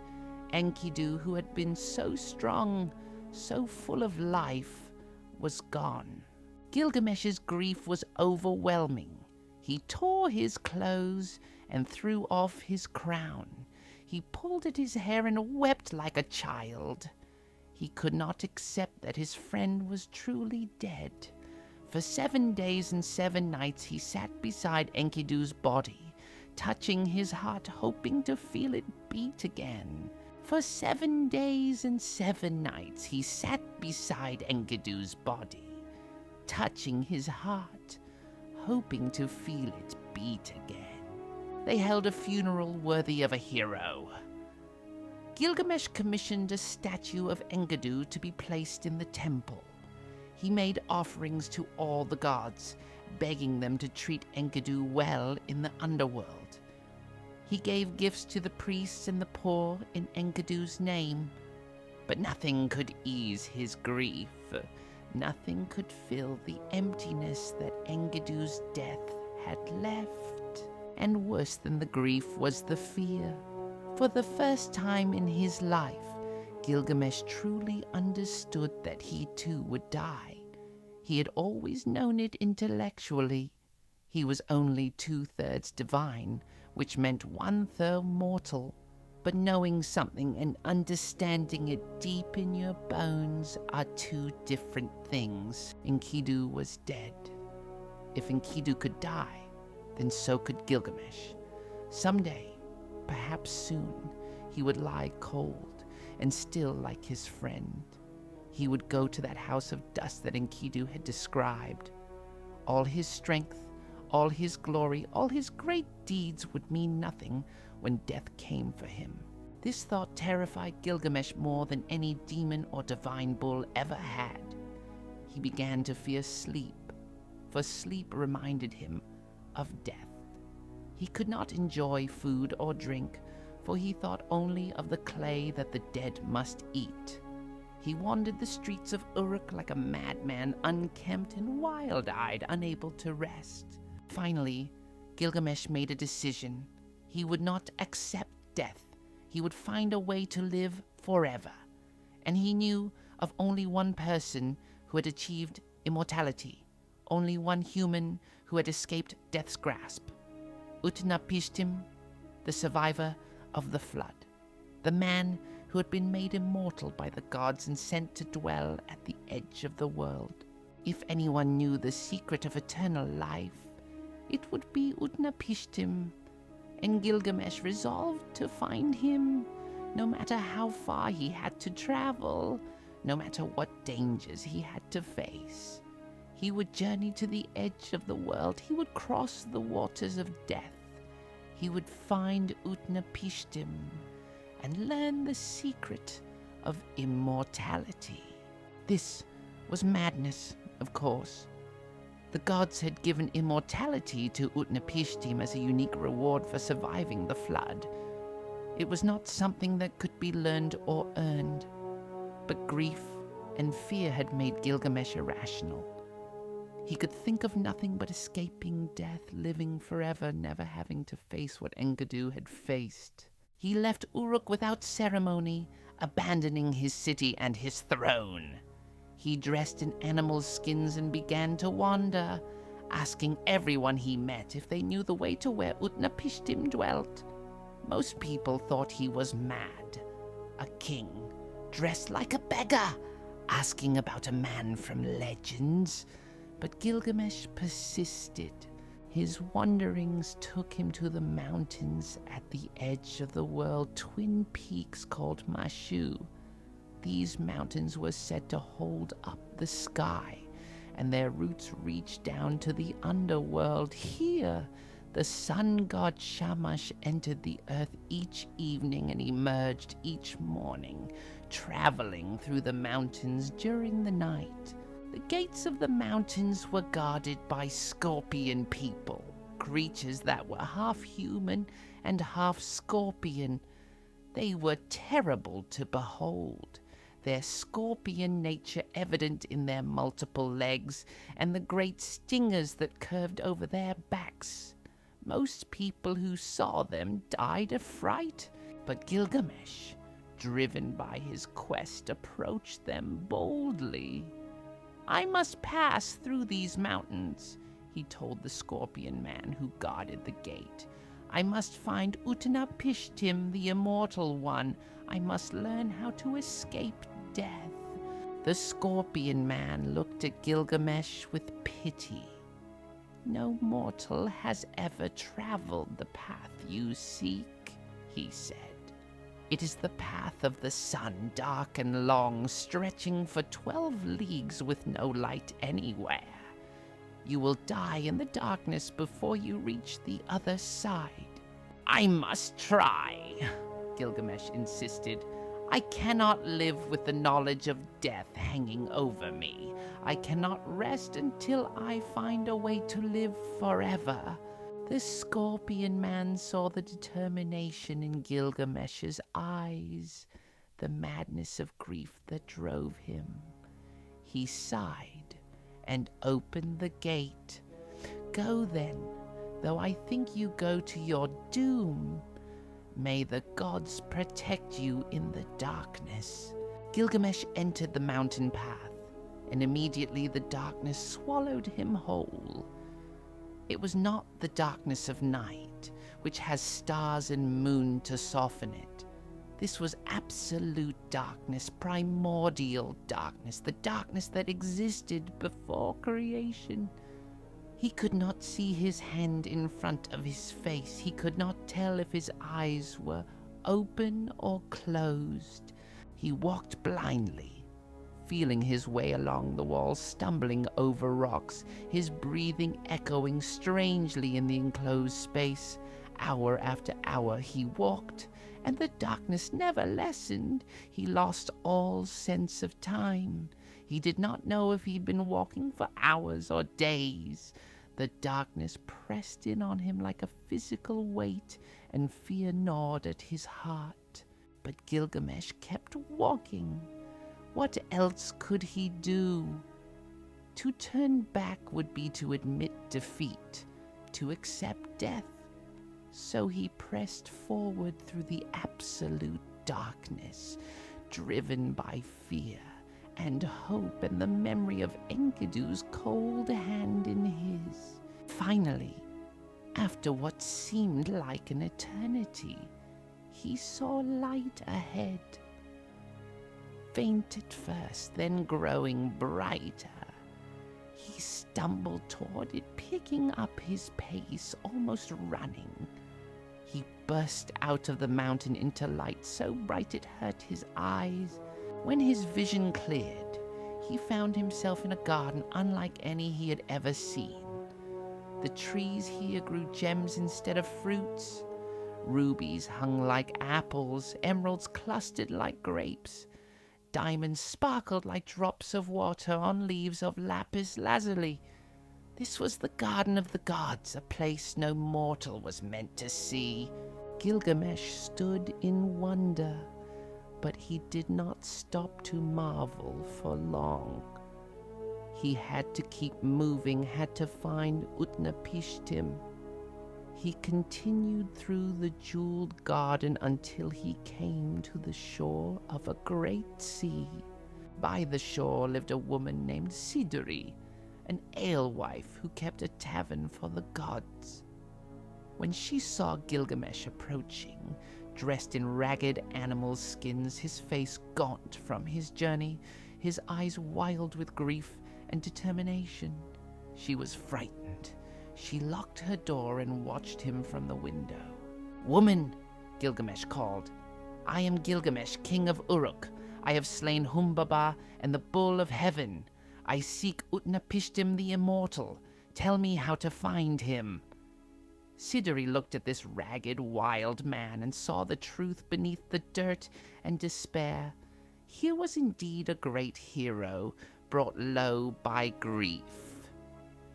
S1: Enkidu, who had been so strong, so full of life, was gone. Gilgamesh's grief was overwhelming. He tore his clothes and threw off his crown. He pulled at his hair and wept like a child. He could not accept that his friend was truly dead. For 7 days and 7 nights he sat beside Enkidu's body, touching his heart, hoping to feel it beat again. For 7 days and 7 nights he sat beside Enkidu's body, touching his heart, hoping to feel it beat again. They held a funeral worthy of a hero. Gilgamesh commissioned a statue of Enkidu to be placed in the temple. He made offerings to all the gods, begging them to treat Enkidu well in the underworld. He gave gifts to the priests and the poor in Enkidu's name, but nothing could ease his grief. Nothing could fill the emptiness that Enkidu's death had left. And worse than the grief was the fear. For the first time in his life, Gilgamesh truly understood that he too would die. He had always known it intellectually. He was only 2/3 divine, which meant 1/3 mortal. But knowing something and understanding it deep in your bones are two different things. Enkidu was dead. If Enkidu could die, then so could Gilgamesh. Someday, perhaps soon, he would lie cold and still like his friend. He would go to that house of dust that Enkidu had described. All his strength, all his glory, all his great deeds would mean nothing when death came for him. This thought terrified Gilgamesh more than any demon or divine bull ever had. He began to fear sleep, for sleep reminded him of death. He could not enjoy food or drink, for he thought only of the clay that the dead must eat. He wandered the streets of Uruk like a madman, unkempt and wild-eyed, unable to rest. Finally, Gilgamesh made a decision. He would not accept death. He would find a way to live forever. And he knew of only one person who had achieved immortality, only one human who had escaped death's grasp. Utnapishtim, the survivor of the flood, the man who had been made immortal by the gods and sent to dwell at the edge of the world. If anyone knew the secret of eternal life, it would be Utnapishtim, and Gilgamesh resolved to find him, no matter how far he had to travel, no matter what dangers he had to face. He would journey to the edge of the world. He would cross the waters of death. He would find Utnapishtim and learn the secret of immortality. This was madness, of course. The gods had given immortality to Utnapishtim as a unique reward for surviving the flood. It was not something that could be learned or earned, but grief and fear had made Gilgamesh irrational. He could think of nothing but escaping death, living forever, never having to face what Enkidu had faced. He left Uruk without ceremony, abandoning his city and his throne. He dressed in animal skins and began to wander, asking everyone he met if they knew the way to where Utnapishtim dwelt. Most people thought he was mad, a king, dressed like a beggar, asking about a man from legends. But Gilgamesh persisted. His wanderings took him to the mountains at the edge of the world, twin peaks called Mashu. These mountains were said to hold up the sky, and their roots reached down to the underworld. Here, the sun god Shamash entered the earth each evening and emerged each morning, traveling through the mountains during the night. The gates of the mountains were guarded by scorpion people, creatures that were half human and half scorpion. They were terrible to behold, their scorpion nature evident in their multiple legs and the great stingers that curved over their backs. Most people who saw them died of fright, but Gilgamesh, driven by his quest, approached them boldly. "I must pass through these mountains," he told the scorpion man who guarded the gate. "I must find Utnapishtim, the immortal one. I must learn how to escape death." The scorpion man looked at Gilgamesh with pity. "No mortal has ever traveled the path you seek," he said. "It is the path of the sun, dark and long, stretching for 12 leagues with no light anywhere. You will die in the darkness before you reach the other side." "I must try," Gilgamesh insisted. "I cannot live with the knowledge of death hanging over me. I cannot rest until I find a way to live forever." The scorpion man saw the determination in Gilgamesh's eyes, the madness of grief that drove him. He sighed and opened the gate. "Go then, though I think you go to your doom. May the gods protect you in the darkness." Gilgamesh entered the mountain path, and immediately the darkness swallowed him whole. It was not the darkness of night, which has stars and moon to soften it. This was absolute darkness, primordial darkness, the darkness that existed before creation. He could not see his hand in front of his face. He could not tell if his eyes were open or closed. He walked blindly, feeling his way along the walls, stumbling over rocks, his breathing echoing strangely in the enclosed space. Hour after hour he walked, and the darkness never lessened. He lost all sense of time. He did not know if he'd been walking for hours or days. The darkness pressed in on him like a physical weight, and fear gnawed at his heart. But Gilgamesh kept walking. What else could he do? To turn back would be to admit defeat, to accept death. So he pressed forward through the absolute darkness, driven by fear and hope and the memory of Enkidu's cold hand in his. Finally, after what seemed like an eternity, he saw light ahead. Faint at first, then growing brighter. He stumbled toward it, picking up his pace, almost running. He burst out of the mountain into light so bright it hurt his eyes. When his vision cleared, he found himself in a garden unlike any he had ever seen. The trees here grew gems instead of fruits. Rubies hung like apples, emeralds clustered like grapes. Diamonds sparkled like drops of water on leaves of lapis lazuli. This was the garden of the gods, a place no mortal was meant to see. Gilgamesh stood in wonder, but he did not stop to marvel for long. He had to keep moving, had to find Utnapishtim. He continued through the jeweled garden until he came to the shore of a great sea. By the shore lived a woman named Siduri, an alewife who kept a tavern for the gods. When she saw Gilgamesh approaching, dressed in ragged animal skins, his face gaunt from his journey, his eyes wild with grief and determination, she was frightened. She locked her door and watched him from the window. "Woman," Gilgamesh called, "I am Gilgamesh, king of Uruk. I have slain Humbaba and the bull of heaven. I seek Utnapishtim the immortal. Tell me how to find him." Siduri looked at this ragged, wild man and saw the truth beneath the dirt and despair. Here was indeed a great hero, brought low by grief.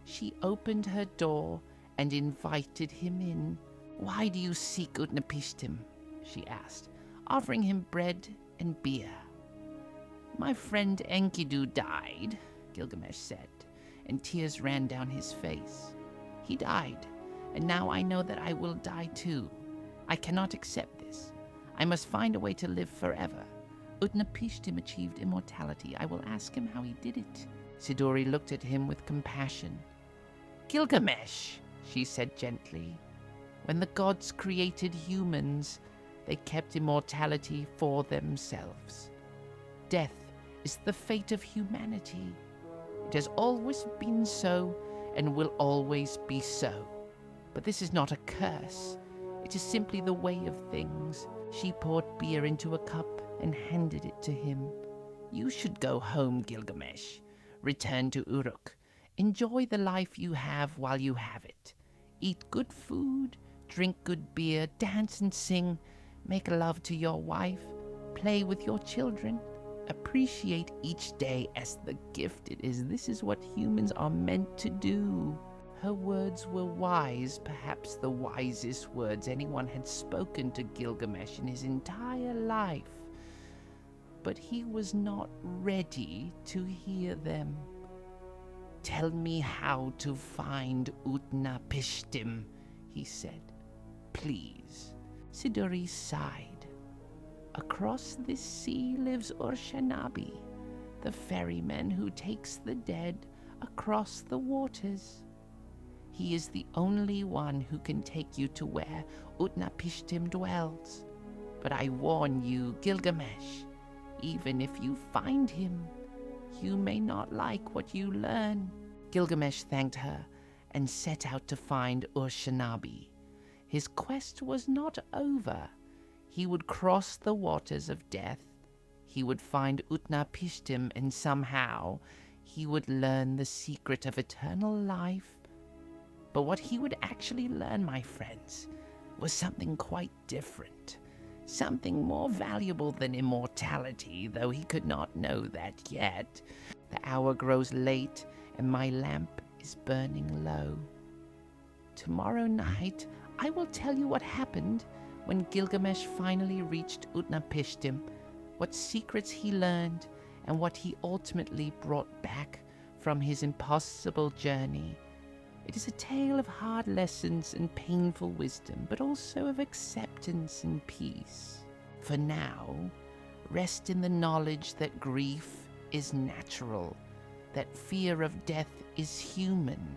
S1: She opened her door and invited him in. "Why do you seek Utnapishtim?" she asked, offering him bread and beer. "My friend Enkidu died," Gilgamesh said, and tears ran down his face. "He died, and now I know that I will die too. I cannot accept this. I must find a way to live forever. Utnapishtim achieved immortality. I will ask him how he did it." Siduri looked at him with compassion. "Gilgamesh," she said gently, "when the gods created humans, they kept immortality for themselves. Death is the fate of humanity. It has always been so and will always be so. But this is not a curse. It is simply the way of things." She poured beer into a cup and handed it to him. "You should go home, Gilgamesh. Return to Uruk. Enjoy the life you have while you have it. Eat good food, drink good beer, dance and sing, make love to your wife, play with your children. Appreciate each day as the gift it is. This is what humans are meant to do." Her words were wise, perhaps the wisest words anyone had spoken to Gilgamesh in his entire life. But he was not ready to hear them. "Tell me how to find Utnapishtim," he said. "Please." Siduri sighed. "Across this sea lives Urshanabi, the ferryman who takes the dead across the waters. He is the only one who can take you to where Utnapishtim dwells. But I warn you, Gilgamesh, even if you find him, you may not like what you learn." Gilgamesh thanked her and set out to find Ur-Shanabi. His quest was not over. He would cross the waters of death. He would find Utnapishtim, and somehow he would learn the secret of eternal life. But what he would actually learn, my friends, was something quite different. Something more valuable than immortality, though he could not know that yet. The hour grows late, and my lamp is burning low. Tomorrow night, I will tell you what happened when Gilgamesh finally reached Utnapishtim, what secrets he learned, and what he ultimately brought back from his impossible journey. It is a tale of hard lessons and painful wisdom, but also of acceptance and peace. For now, rest in the knowledge that grief is natural, that fear of death is human,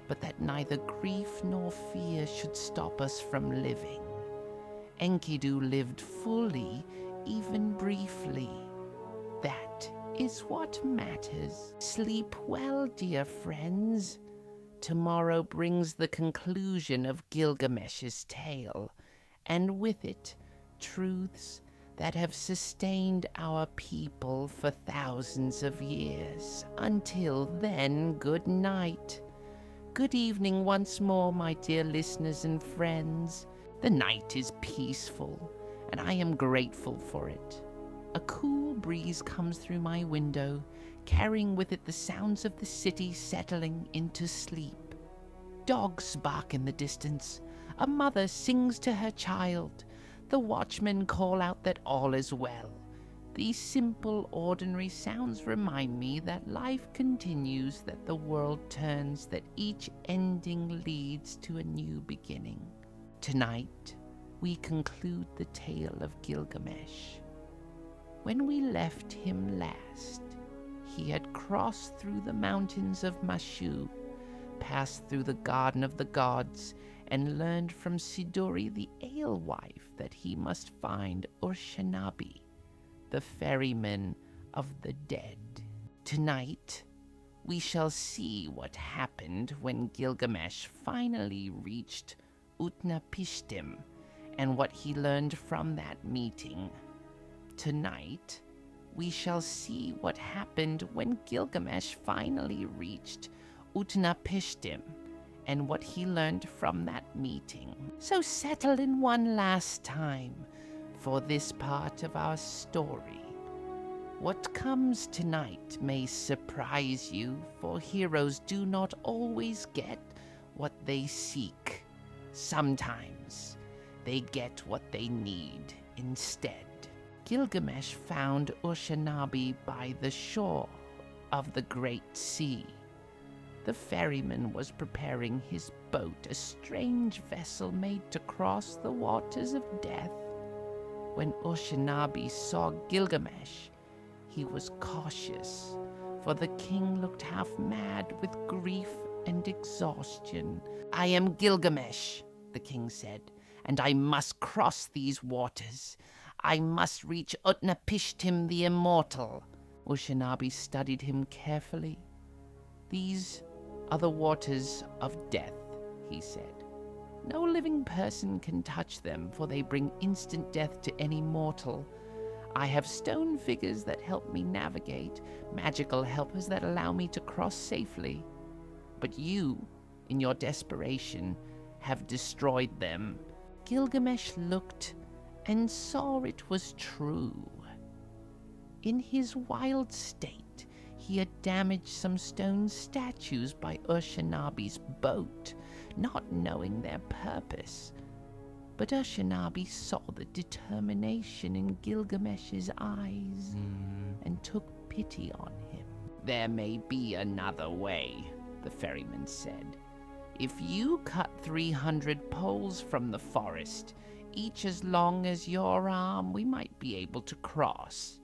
S1: but that neither grief nor fear should stop us from living. Enkidu lived fully, even briefly. That is what matters. Sleep well, dear friends. Tomorrow brings the conclusion of Gilgamesh's tale, and with it, truths that have sustained our people for thousands of years. Until then, good night. Good evening once more, my dear listeners and friends. The night is peaceful, and I am grateful for it. A cool breeze comes through my window, carrying with it the sounds of the city settling into sleep. Dogs bark in the distance. A mother sings to her child. The watchmen call out that all is well. These simple, ordinary sounds remind me that life continues, that the world turns, that each ending leads to a new beginning. Tonight, we conclude the tale of Gilgamesh. When we left him last, he had crossed through the mountains of Mashu, passed through the garden of the gods, and learned from Siduri the alewife that he must find Ur-Shanabi, the ferryman of the dead. Tonight, we shall see what happened when Gilgamesh finally reached Utnapishtim, and what he learned from that meeting. Tonight, we shall see what happened when Gilgamesh finally reached Utnapishtim, and what he learned from that meeting. So settle in one last time for this part of our story. What comes tonight may surprise you, for heroes do not always get what they seek. Sometimes they get what they need instead. Gilgamesh found Ur-Shanabi by the shore of the Great Sea. The ferryman was preparing his boat, a strange vessel made to cross the waters of death. When Ur-Shanabi saw Gilgamesh, he was cautious, for the king looked half mad with grief and exhaustion. "I am Gilgamesh," the king said, "and I must cross these waters. I must reach Utnapishtim the immortal." Ur-Shanabi studied him carefully. "These are the waters of death," he said. "No living person can touch them, for they bring instant death to any mortal. I have stone figures that help me navigate, magical helpers that allow me to cross safely. But you, in your desperation, have destroyed them." Gilgamesh looked and saw it was true. In his wild state, he had damaged some stone statues by Ur-Shanabi's boat, not knowing their purpose. But Ur-Shanabi saw the determination in Gilgamesh's eyes and took pity on him. "There may be another way," the ferryman said. "If you cut 300 poles from the forest, each as long as your arm, we might be able to cross.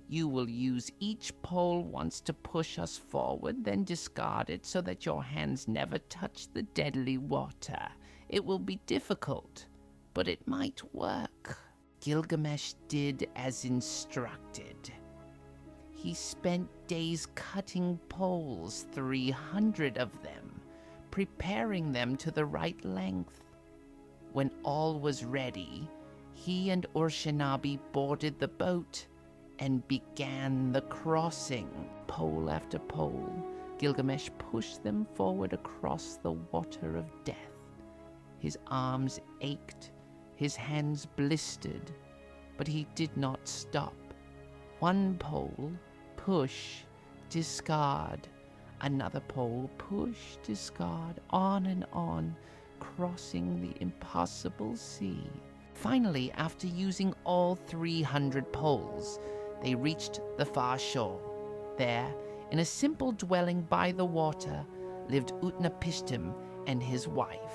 S1: You will use each pole once to push us forward, then discard it so that your hands never touch the deadly water. It will be difficult, but it might work." Gilgamesh did as instructed. He spent days cutting poles, 300 of them, preparing them to the right length. When all was ready, he and Urshanabi boarded the boat and began the crossing. Pole after pole, Gilgamesh pushed them forward across the water of death. His arms ached, his hands blistered, but he did not stop. One pole, push, discard. Another pole, push, discard, on and on, crossing the impossible sea. Finally, after using all 300 poles, they reached the far shore. There, in a simple dwelling by the water, lived Utnapishtim and his wife.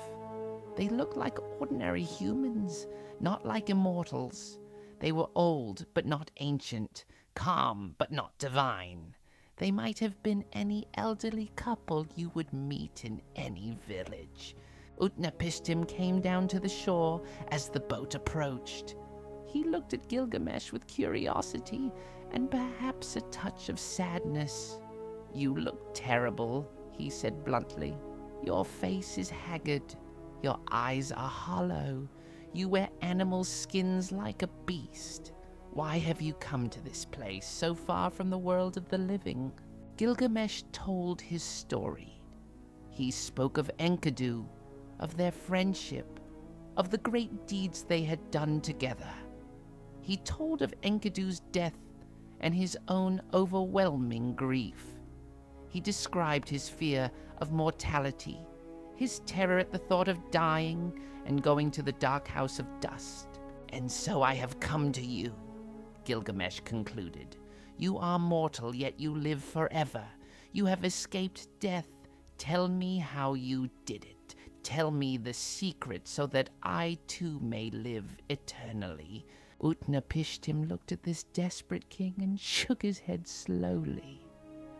S1: They looked like ordinary humans, not like immortals. They were old, but not ancient, calm, but not divine. They might have been any elderly couple you would meet in any village. Utnapishtim came down to the shore as the boat approached. He looked at Gilgamesh with curiosity and perhaps a touch of sadness. "You look terrible," he said bluntly. "Your face is haggard. Your eyes are hollow. You wear animal skins like a beast. Why have you come to this place, so far from the world of the living?" Gilgamesh told his story. He spoke of Enkidu, of their friendship, of the great deeds they had done together. He told of Enkidu's death and his own overwhelming grief. He described his fear of mortality, his terror at the thought of dying and going to the dark house of dust. "And so I have come to you," Gilgamesh concluded. "You are mortal, yet you live forever. You have escaped death. Tell me how you did it. Tell me the secret so that I too may live eternally." Utnapishtim looked at this desperate king and shook his head slowly.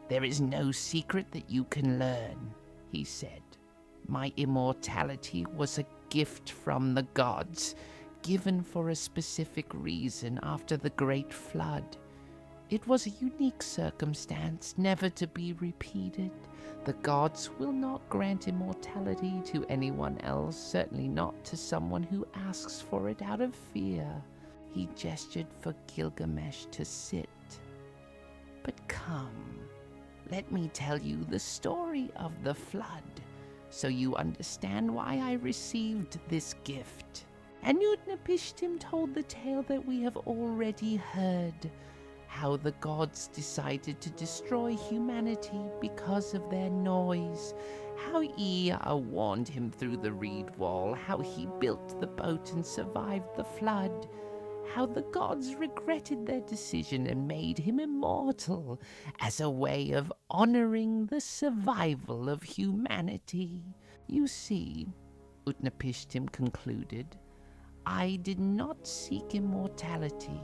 S1: "There is no secret that you can learn," he said. "My immortality was a gift from the gods, given for a specific reason after the Great Flood. It was a unique circumstance, never to be repeated. The gods will not grant immortality to anyone else, certainly not to someone who asks for it out of fear." He gestured for Gilgamesh to sit. "But come, let me tell you the story of the flood, so you understand why I received this gift." And Utnapishtim told the tale that we have already heard, how the gods decided to destroy humanity because of their noise, how Ea warned him through the reed wall, how he built the boat and survived the flood, how the gods regretted their decision and made him immortal as a way of honoring the survival of humanity. "You see," Utnapishtim concluded, "I did not seek immortality.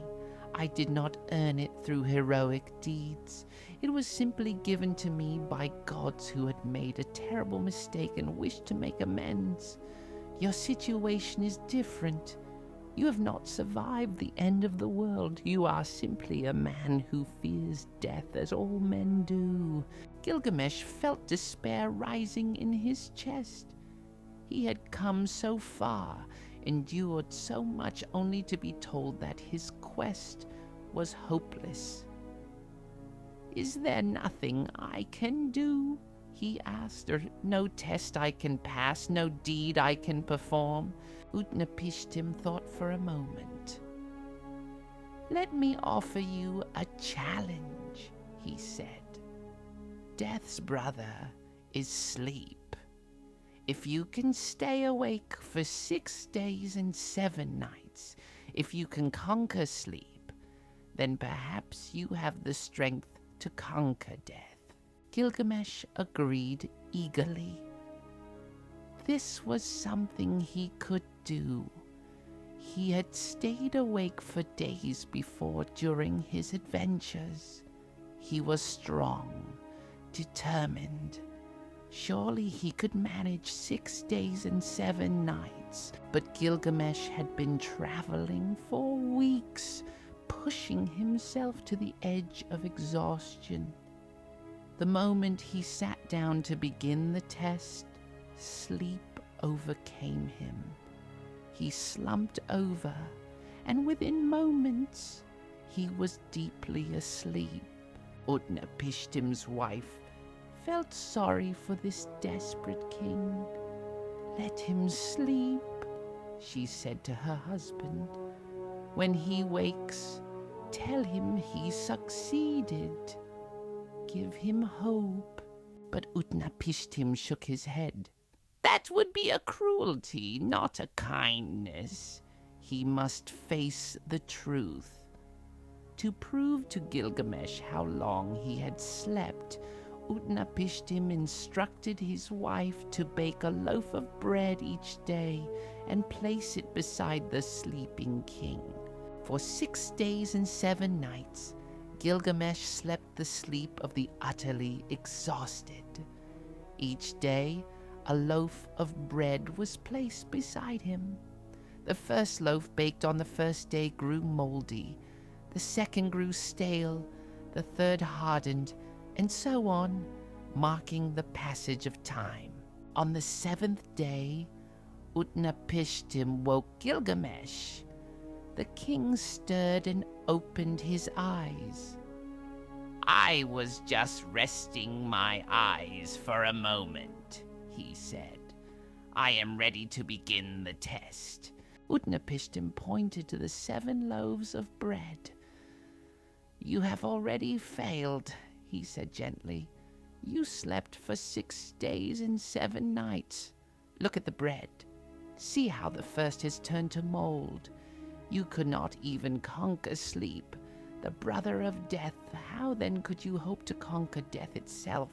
S1: I did not earn it through heroic deeds. It was simply given to me by gods who had made a terrible mistake and wished to make amends. Your situation is different. You have not survived the end of the world. You are simply a man who fears death as all men do." Gilgamesh felt despair rising in his chest. He had come so far, endured so much, only to be told that his quest was hopeless. "Is there nothing I can do?" he asked. "Or no test I can pass, no deed I can perform?" Utnapishtim thought for a moment. "Let me offer you a challenge," he said. "Death's brother is sleep. If you can stay awake for 6 days and 7 nights, if you can conquer sleep, then perhaps you have the strength to conquer death." Gilgamesh agreed eagerly. This was something he could do. He had stayed awake for days before during his adventures. He was strong, determined. Surely he could manage 6 days and 7 nights, but Gilgamesh had been traveling for weeks, pushing himself to the edge of exhaustion. The moment he sat down to begin the test, Sleep overcame him. He slumped over, and within moments he was deeply asleep. Utnapishtim's wife felt sorry for this desperate king. "Let him sleep," she said to her husband. "When he wakes, tell him he succeeded. Give him hope." But Utnapishtim shook his head. "That would be a cruelty, not a kindness. He must face the truth." To prove to Gilgamesh how long he had slept, Utnapishtim instructed his wife to bake a loaf of bread each day and place it beside the sleeping king. For 6 days and 7 nights, Gilgamesh slept the sleep of the utterly exhausted. Each day, a loaf of bread was placed beside him. The first loaf baked on the first day grew moldy, the second grew stale, the third hardened, and so on, marking the passage of time. On the 7th day, Utnapishtim woke Gilgamesh. The king stirred and opened his eyes. "I was just resting my eyes for a moment," he said. "I am ready to begin the test." Utnapishtim pointed to the 7 loaves of bread. "You have already failed," he said gently. "You slept for 6 days and 7 nights. Look at the bread. See how the first has turned to mold. You could not even conquer sleep, the brother of death. How then could you hope to conquer death itself?"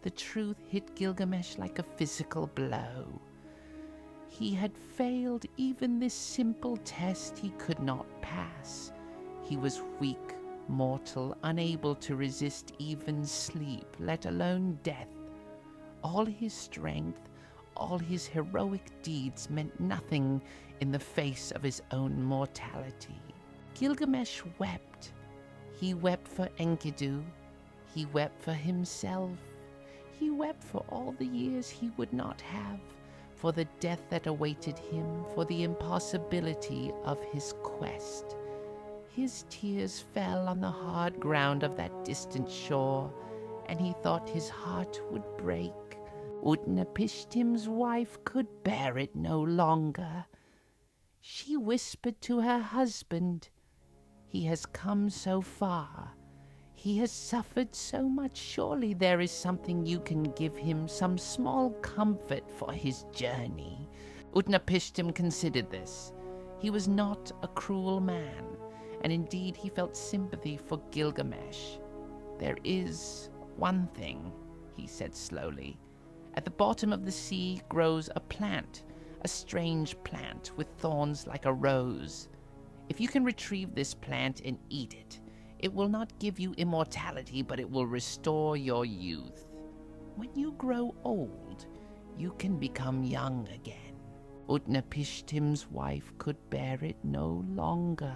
S1: The truth hit Gilgamesh like a physical blow. He had failed even this simple test he could not pass. He was weak, mortal, unable to resist even sleep, let alone death. All his strength, all his heroic deeds meant nothing in the face of his own mortality. Gilgamesh wept. He wept for Enkidu. He wept for himself. He wept for all the years he would not have, for the death that awaited him, for the impossibility of his quest. His tears fell on the hard ground of that distant shore, and he thought his heart would break. Utnapishtim's wife could bear it no longer. She whispered to her husband, "He has come so far. He has suffered so much. Surely there is something you can give him, some small comfort for his journey." Utnapishtim considered this. He was not a cruel man, and indeed he felt sympathy for Gilgamesh. "There is one thing," he said slowly. "At the bottom of the sea grows a plant, a strange plant with thorns like a rose. If you can retrieve this plant and eat it, it will not give you immortality, but it will restore your youth. When you grow old, you can become young again." Utnapishtim's wife could bear it no longer.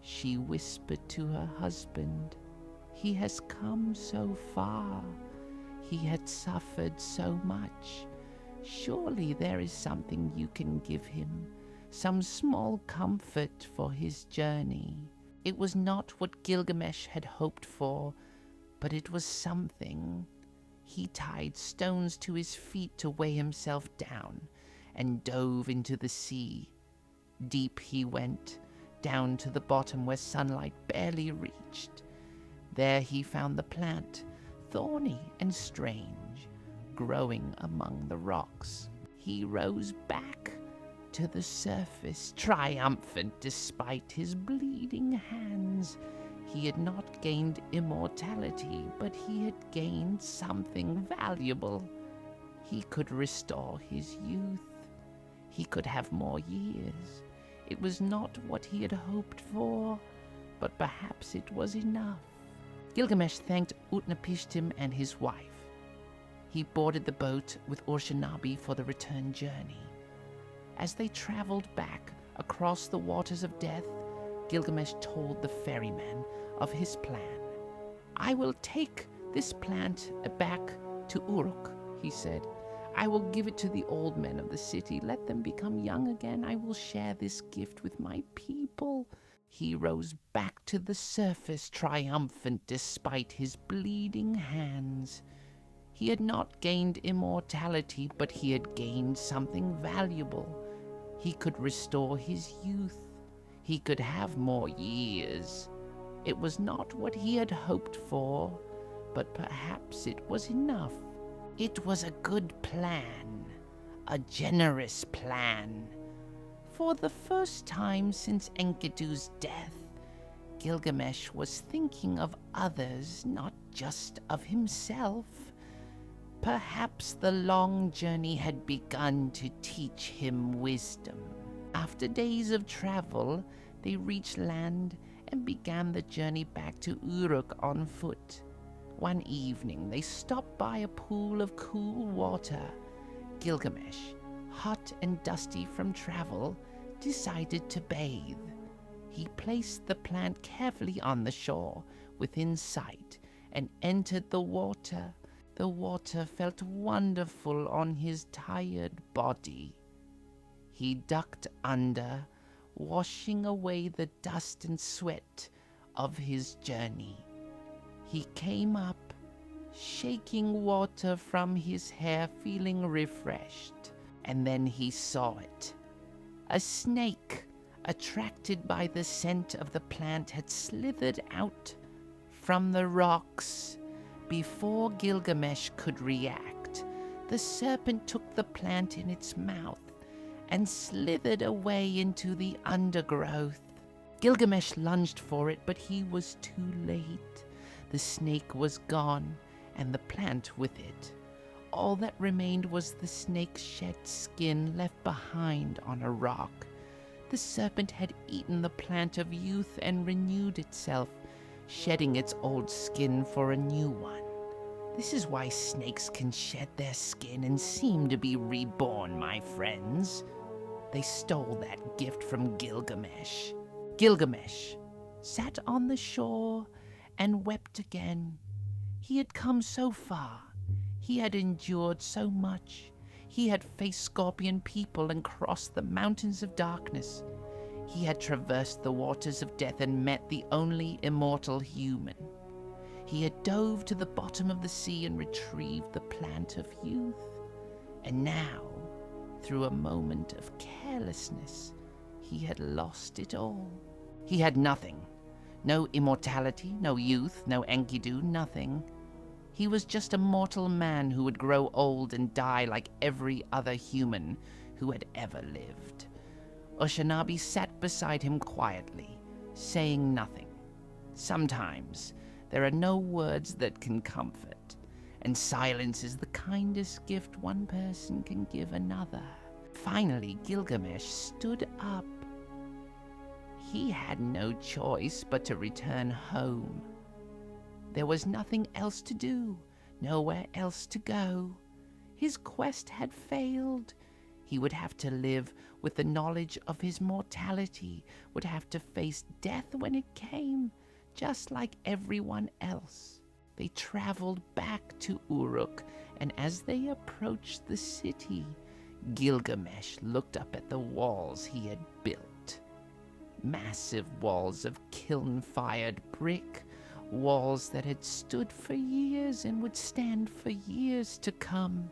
S1: She whispered to her husband, "He has come so far. He had suffered so much. Surely there is something you can give him, some small comfort for his journey." It was not what Gilgamesh had hoped for, but it was something. He tied stones to his feet to weigh himself down, and dove into the sea. Deep he went, down to the bottom where sunlight barely reached. There he found the plant, thorny and strange, growing among the rocks. He rose back to the surface, triumphant despite his bleeding hands. He had not gained immortality, but he had gained something valuable. He could restore his youth. He could have more years. It was not what he had hoped for, but perhaps it was enough. Gilgamesh thanked Utnapishtim and his wife. He boarded the boat with Urshanabi for the return journey. As they traveled back across the waters of death, Gilgamesh told the ferryman of his plan. "I will take this plant back to Uruk," he said. I will give it to the old men of the city. Let them become young again. I will share this gift with my people." He rose back to the surface, triumphant despite his bleeding hands. He had not gained immortality, but he had gained something valuable. He could restore his youth. He could have more years. It was not what he had hoped for, but perhaps it was enough. It was a good plan, a generous plan. For the first time since Enkidu's death, Gilgamesh was thinking of others, not just of himself. Perhaps the long journey had begun to teach him wisdom. After days of travel, they reached land and began the journey back to Uruk on foot. One evening, they stopped by a pool of cool water. Gilgamesh, hot and dusty from travel, decided to bathe. He placed the plant carefully on the shore, within sight, and entered the water. The water felt wonderful on his tired body. He ducked under, washing away the dust and sweat of his journey. He came up, shaking water from his hair, feeling refreshed. And then he saw it. A snake, attracted by the scent of the plant, had slithered out from the rocks. Before Gilgamesh could react, the serpent took the plant in its mouth and slithered away into the undergrowth. Gilgamesh lunged for it, but he was too late. The snake was gone, and the plant with it. All that remained was the snake's shed skin left behind on a rock. The serpent had eaten the plant of youth and renewed itself, shedding its old skin for a new one. This is why snakes can shed their skin and seem to be reborn, my friends. They stole that gift from Gilgamesh. Gilgamesh sat on the shore and wept again. He had come so far. He had endured so much. He had faced scorpion people and crossed the mountains of darkness. He had traversed the waters of death and met the only immortal human. He had dove to the bottom of the sea and retrieved the plant of youth. And now, through a moment of carelessness, he had lost it all. He had nothing. No immortality, no youth, no Enkidu, nothing. He was just a mortal man who would grow old and die like every other human who had ever lived. Oshanabi sat beside him quietly, saying nothing. Sometimes there are no words that can comfort, and silence is the kindest gift one person can give another. Finally, Gilgamesh stood up. He had no choice but to return home. There was nothing else to do, nowhere else to go. His quest had failed. He would have to live with the knowledge of his mortality, would have to face death when it came, just like everyone else. They traveled back to Uruk, and as they approached the city, Gilgamesh looked up at the walls he had built. Massive walls of kiln-fired brick, walls that had stood for years and would stand for years to come.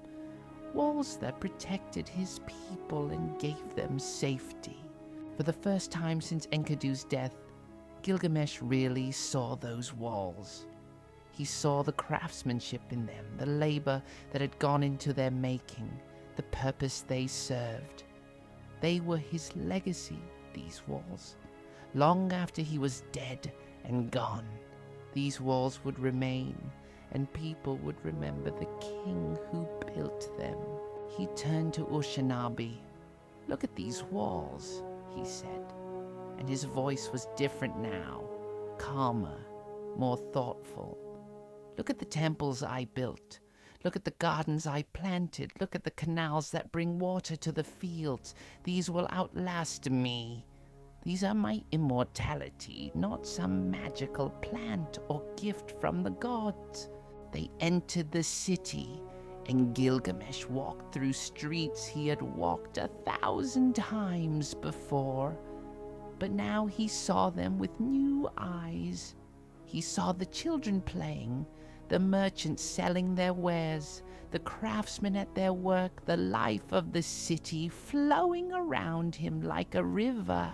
S1: Walls that protected his people and gave them safety. For the first time since Enkidu's death, Gilgamesh really saw those walls. He saw the craftsmanship in them, the labor that had gone into their making, the purpose they served. They were his legacy, these walls. Long after he was dead and gone, these walls would remain, and people would remember the king who built them. He turned to Ushanabi. "Look at these walls," he said, and his voice was different now, calmer, more thoughtful. "Look at the temples I built. Look at the gardens I planted. Look at the canals that bring water to the fields. These will outlast me. These are my immortality, not some magical plant or gift from the gods. They entered the city And Gilgamesh walked through streets he had walked 1,000 times before, but now he saw them with new eyes. He saw the children playing, the merchants selling their wares, the craftsmen at their work, the life of the city flowing around him like a river.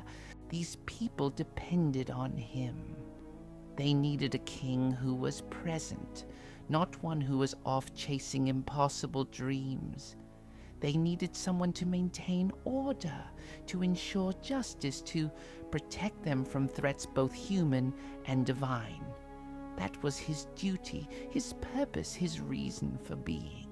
S1: These people depended on him. They needed a king who was present, not one who was off chasing impossible dreams. They needed someone to maintain order, to ensure justice, to protect them from threats both human and divine. That was his duty, his purpose, his reason for being.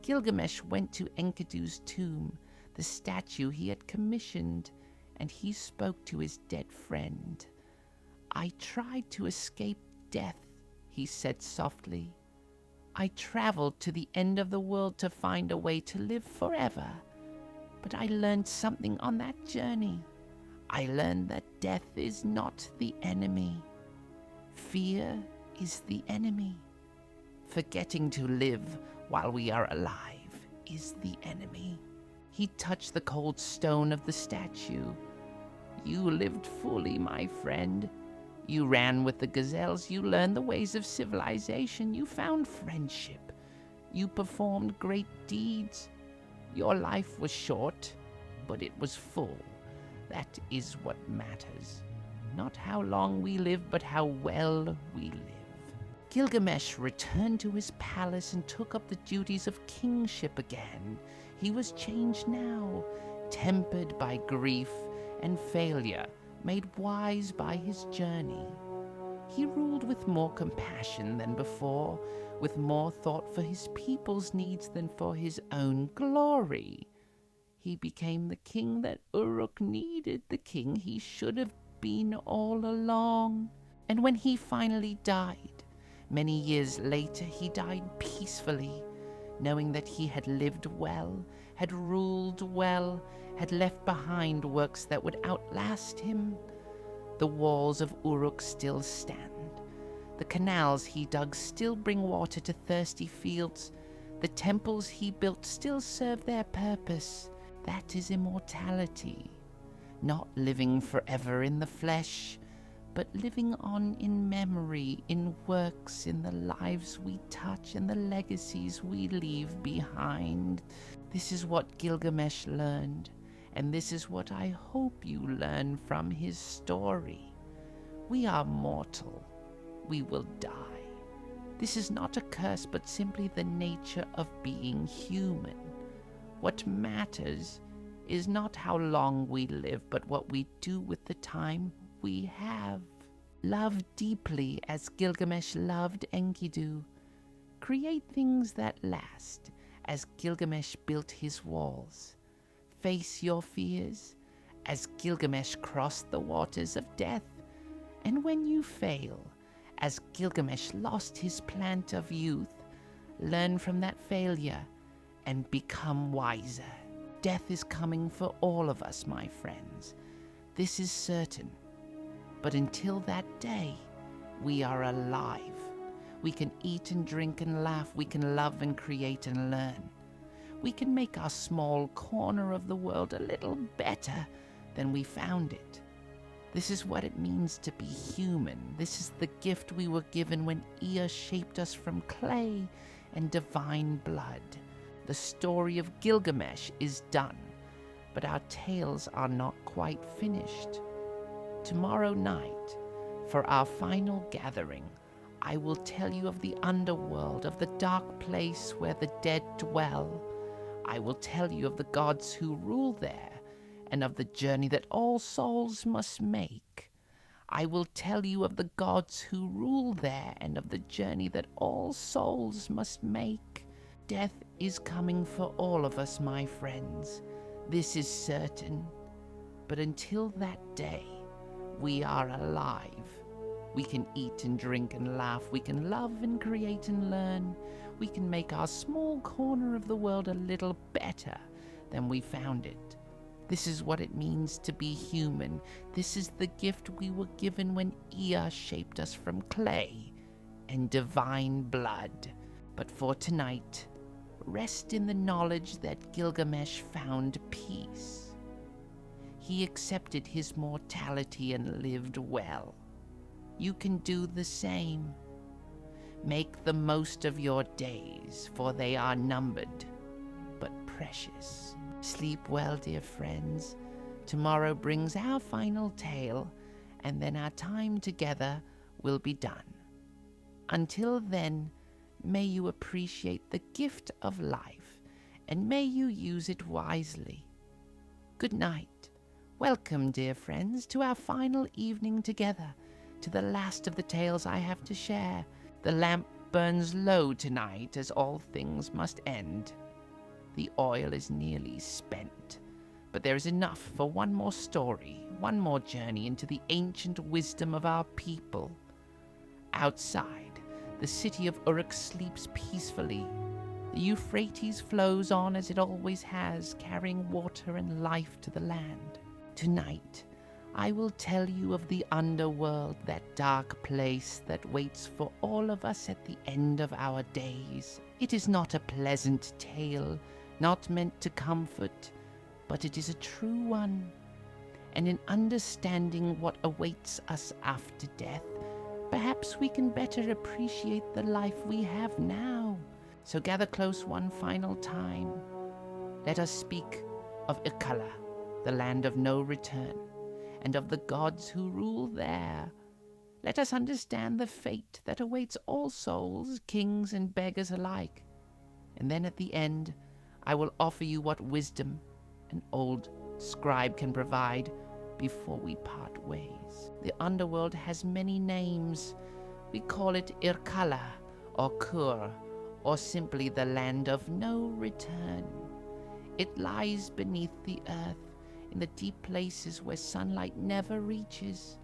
S1: Gilgamesh went to Enkidu's tomb, the statue he had commissioned, and he spoke to his dead friend. "I tried to escape death," he said softly. "I traveled to the end of the world to find a way to live forever. But I learned something on that journey. I learned that death is not the enemy. Fear is the enemy. Forgetting to live while we are alive is the enemy." He touched the cold stone of the statue. "You lived fully, my friend. You ran with the gazelles, you learned the ways of civilization, you found friendship, you performed great deeds. Your life was short, but it was full. That is what matters. Not how long we live, but how well we live." Gilgamesh returned to his palace and took up the duties of kingship again. He was changed now, tempered by grief and failure, made wise by his journey. He ruled with more compassion than before, with more thought for his people's needs than for his own glory. He became the king that Uruk needed, the king he should have been all along. And when he finally died, many years later, he died peacefully, knowing that he had lived well, had ruled well, had left behind works that would outlast him. The walls of Uruk still stand. The canals he dug still bring water to thirsty fields. The temples he built still serve their purpose. That is immortality. Not living forever in the flesh, but living on in memory, in works, in the lives we touch and the legacies we leave behind. This is what Gilgamesh learned, and this is what I hope you learn from his story. We are mortal. We will die. This is not a curse, but simply the nature of being human. What matters is not how long we live, but what we do with the time we have. Love deeply as Gilgamesh loved Enkidu. Create things that last as Gilgamesh built his walls. Face your fears as Gilgamesh crossed the waters of death. And when you fail, as Gilgamesh lost his plant of youth, learn from that failure and become wiser. Death is coming for all of us, my friends. This is certain. But until that day, we are alive. We can eat and drink and laugh. We can love and create and learn. We can make our small corner of the world a little better than we found it. This is what it means to be human. This is the gift we were given when Ea shaped us from clay and divine blood. The story of Gilgamesh is done, but our tales are not quite finished. Tomorrow night, for our final gathering, I will tell you of the underworld, of the dark place where the dead dwell. I will tell you of the gods who rule there, and of the journey that all souls must make. I will tell you of the gods who rule there, and of the journey that all souls must make. Death is coming for all of us, my friends. This is certain. But until that day, we are alive. We can eat and drink and laugh. We can love and create and learn. We can make our small corner of the world a little better than we found it. This is what it means to be human. This is the gift we were given when Ea shaped us from clay and divine blood. But for tonight, rest in the knowledge that Gilgamesh found peace. He accepted his mortality and lived well. You can do the same. Make the most of your days, for they are numbered, but precious. Sleep well, dear friends. Tomorrow brings our final tale, and then our time together will be done. Until then, may you appreciate the gift of life, and may you use it wisely. Good night. Welcome, dear friends, to our final evening together, to the last of the tales I have to share. The lamp burns low tonight, as all things must end. The oil is nearly spent, but there is enough for one more story, one more journey into the ancient wisdom of our people. Outside, the city of Uruk sleeps peacefully. The Euphrates flows on as it always has, carrying water and life to the land. Tonight, I will tell you of the underworld, that dark place that waits for all of us at the end of our days. It is not a pleasant tale, not meant to comfort, but it is a true one. And in understanding what awaits us after death, perhaps we can better appreciate the life we have now. So gather close one final time. Let us speak of Ikkala, the land of no return, and of the gods who rule there. Let us understand the fate that awaits all souls, kings and beggars alike. And then at the end, I will offer you what wisdom an old scribe can provide before we part ways. The underworld has many names. We call it Irkala, or Kur, or simply the land of no return. It lies beneath the earth, in the deep places where sunlight never reaches.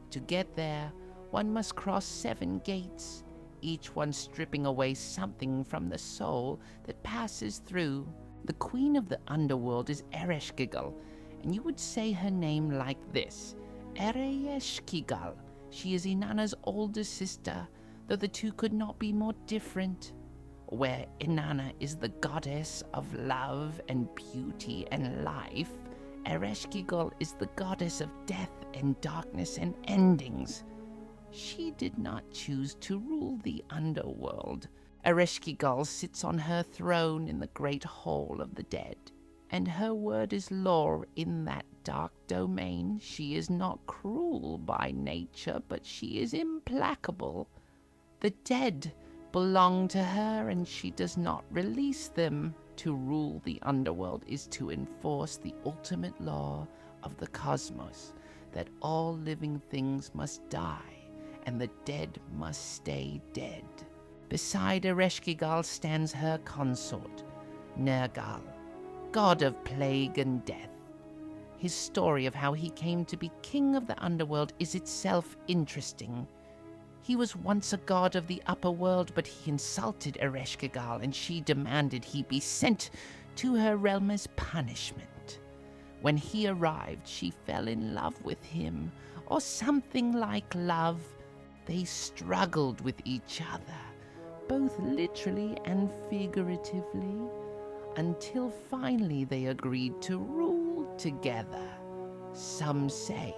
S1: To get there, one must cross 7 gates, each one stripping away something from the soul that passes through. The queen of the underworld is Ereshkigal, and you would say her name like this, Ereshkigal. She is Inanna's older sister, though the two could not be more different. Where Inanna is the goddess of love and beauty and life, Ereshkigal is the goddess of death and darkness and endings. She did not choose to rule the underworld. Ereshkigal sits on her throne in the great hall of the dead, and her word is law in that dark domain. She is not cruel by nature, but she is implacable. The dead belong to her, and she does not release them. To rule the underworld is to enforce the ultimate law of the cosmos, that all living things must die, and the dead must stay dead. Beside Ereshkigal stands her consort, Nergal, god of plague and death. His story of how he came to be king of the underworld is itself interesting. He was once a god of the upper world, but he insulted Ereshkigal, and she demanded he be sent to her realm as punishment. When he arrived, she fell in love with him, or something like love. They struggled with each other, both literally and figuratively, until finally they agreed to rule together. Some say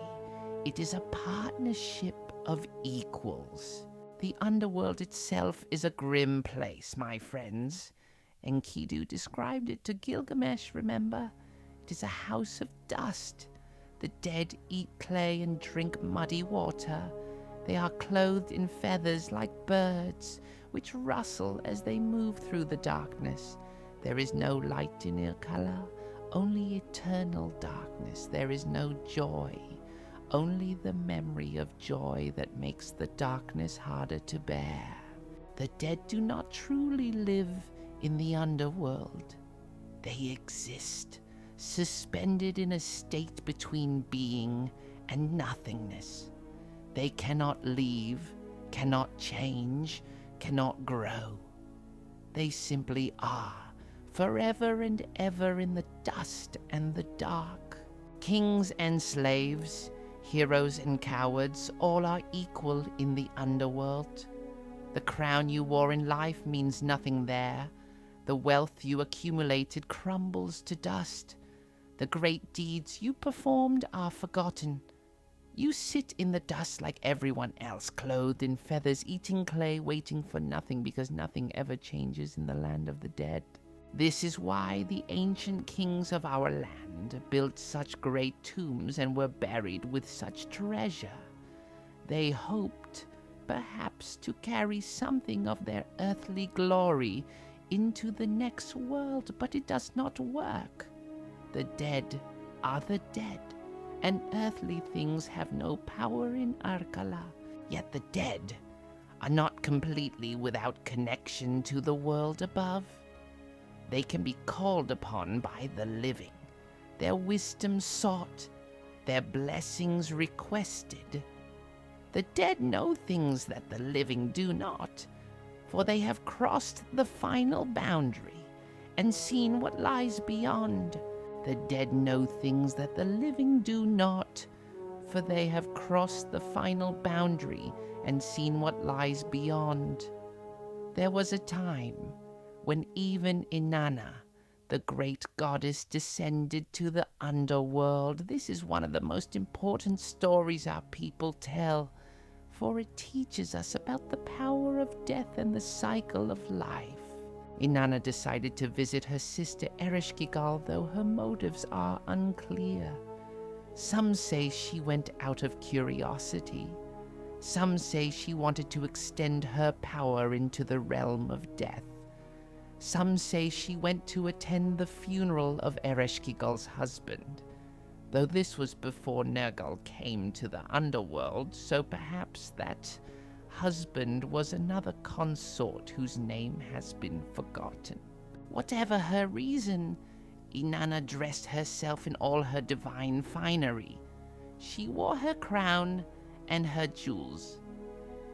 S1: it is a partnership of equals. The underworld itself is a grim place, my friends. Enkidu described it to Gilgamesh, remember? It is a house of dust. The dead eat clay and drink muddy water. They are clothed in feathers like birds, which rustle as they move through the darkness. There is no light in Irkala, only eternal darkness. There is no joy, only the memory of joy that makes the darkness harder to bear. The dead do not truly live in the underworld. They exist, suspended in a state between being and nothingness. They cannot leave, cannot change, cannot grow. They simply are, forever and ever in the dust and the dark. Kings and slaves, heroes and cowards, all are equal in the underworld. The crown you wore in life means nothing there. The wealth you accumulated crumbles to dust. The great deeds you performed are forgotten. You sit in the dust like everyone else, clothed in feathers, eating clay, waiting for nothing, because nothing ever changes in the land of the dead. This is why the ancient kings of our land built such great tombs and were buried with such treasure. They hoped, perhaps, to carry something of their earthly glory into the next world, but it does not work. The dead are the dead, and earthly things have no power in Arkala. Yet the dead are not completely without connection to the world above. They can be called upon by the living, their wisdom sought, their blessings requested. The dead know things that the living do not, for they have crossed the final boundary and seen what lies beyond. The dead know things that the living do not, for they have crossed the final boundary and seen what lies beyond. There was a time when even Inanna, the great goddess, descended to the underworld. This is one of the most important stories our people tell, for it teaches us about the power of death and the cycle of life. Inanna decided to visit her sister Ereshkigal, though her motives are unclear. Some say she went out of curiosity. Some say she wanted to extend her power into the realm of death. Some say she went to attend the funeral of Ereshkigal's husband, though this was before Nergal came to the underworld, so perhaps that husband was another consort whose name has been forgotten. Whatever her reason, Inanna dressed herself in all her divine finery. She wore her crown and her jewels.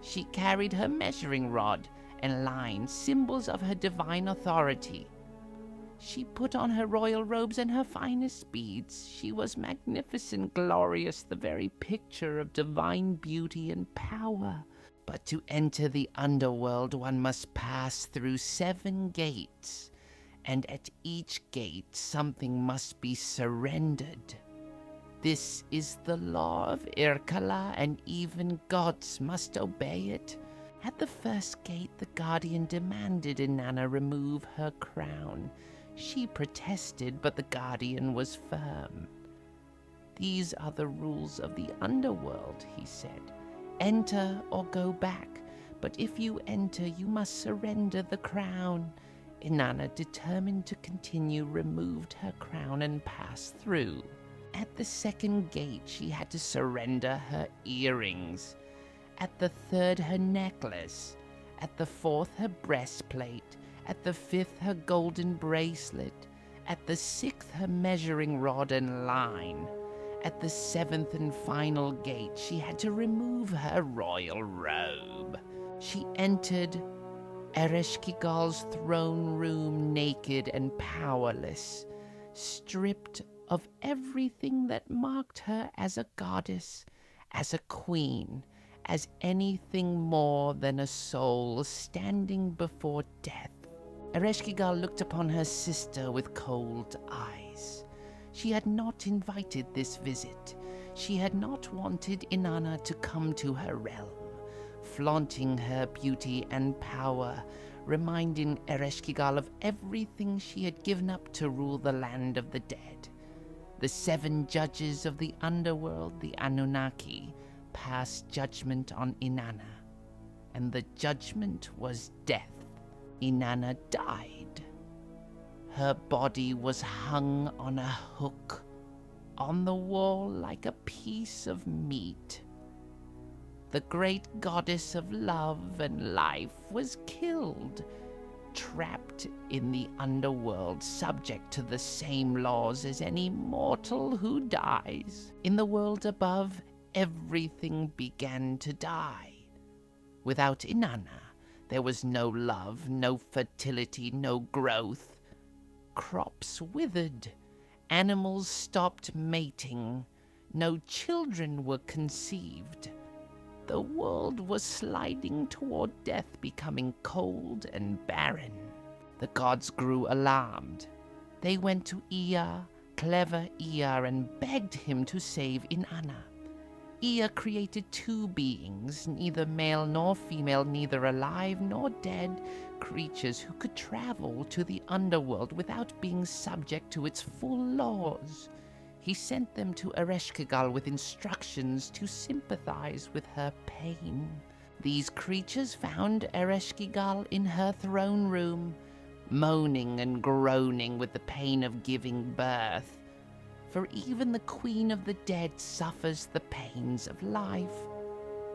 S1: She carried her measuring rod and line, symbols of her divine authority. She put on her royal robes and her finest beads. She was magnificent, glorious, the very picture of divine beauty and power. But to enter the underworld, one must pass through 7 gates, and at each gate something must be surrendered. This is the law of Irkala, and even gods must obey it. At the first gate, the guardian demanded Inanna remove her crown. She protested, but the guardian was firm. "These are the rules of the underworld," he said. "Enter or go back, but if you enter, you must surrender the crown." Inanna, determined to continue, removed her crown and passed through. At the second gate, she had to surrender her earrings. At the third, her necklace. At the fourth, her breastplate. At the fifth, her golden bracelet. At the sixth, her measuring rod and line. At the 7th and final gate, she had to remove her royal robe. She entered Ereshkigal's throne room naked and powerless, stripped of everything that marked her as a goddess, as a queen, as anything more than a soul standing before death. Ereshkigal looked upon her sister with cold eyes. She had not invited this visit. She had not wanted Inanna to come to her realm, flaunting her beauty and power, reminding Ereshkigal of everything she had given up to rule the land of the dead. The 7 judges of the underworld, the Anunnaki, passed judgment on Inanna, and the judgment was death. Inanna died. Her body was hung on a hook on the wall like a piece of meat. The great goddess of love and life was killed, trapped in the underworld, subject to the same laws as any mortal who dies. In the world above, everything began to die. Without Inanna, there was no love, no fertility, no growth. Crops withered, animals stopped mating, no children were conceived. The world was sliding toward death, becoming cold and barren. The gods grew alarmed. They went to Ea, clever Ea, and begged him to save Inanna. Ea created two beings, neither male nor female, neither alive nor dead, creatures who could travel to the underworld without being subject to its full laws. He sent them to Ereshkigal with instructions to sympathize with her pain. These creatures found Ereshkigal in her throne room, moaning and groaning with the pain of giving birth. For even the queen of the dead suffers the pains of life.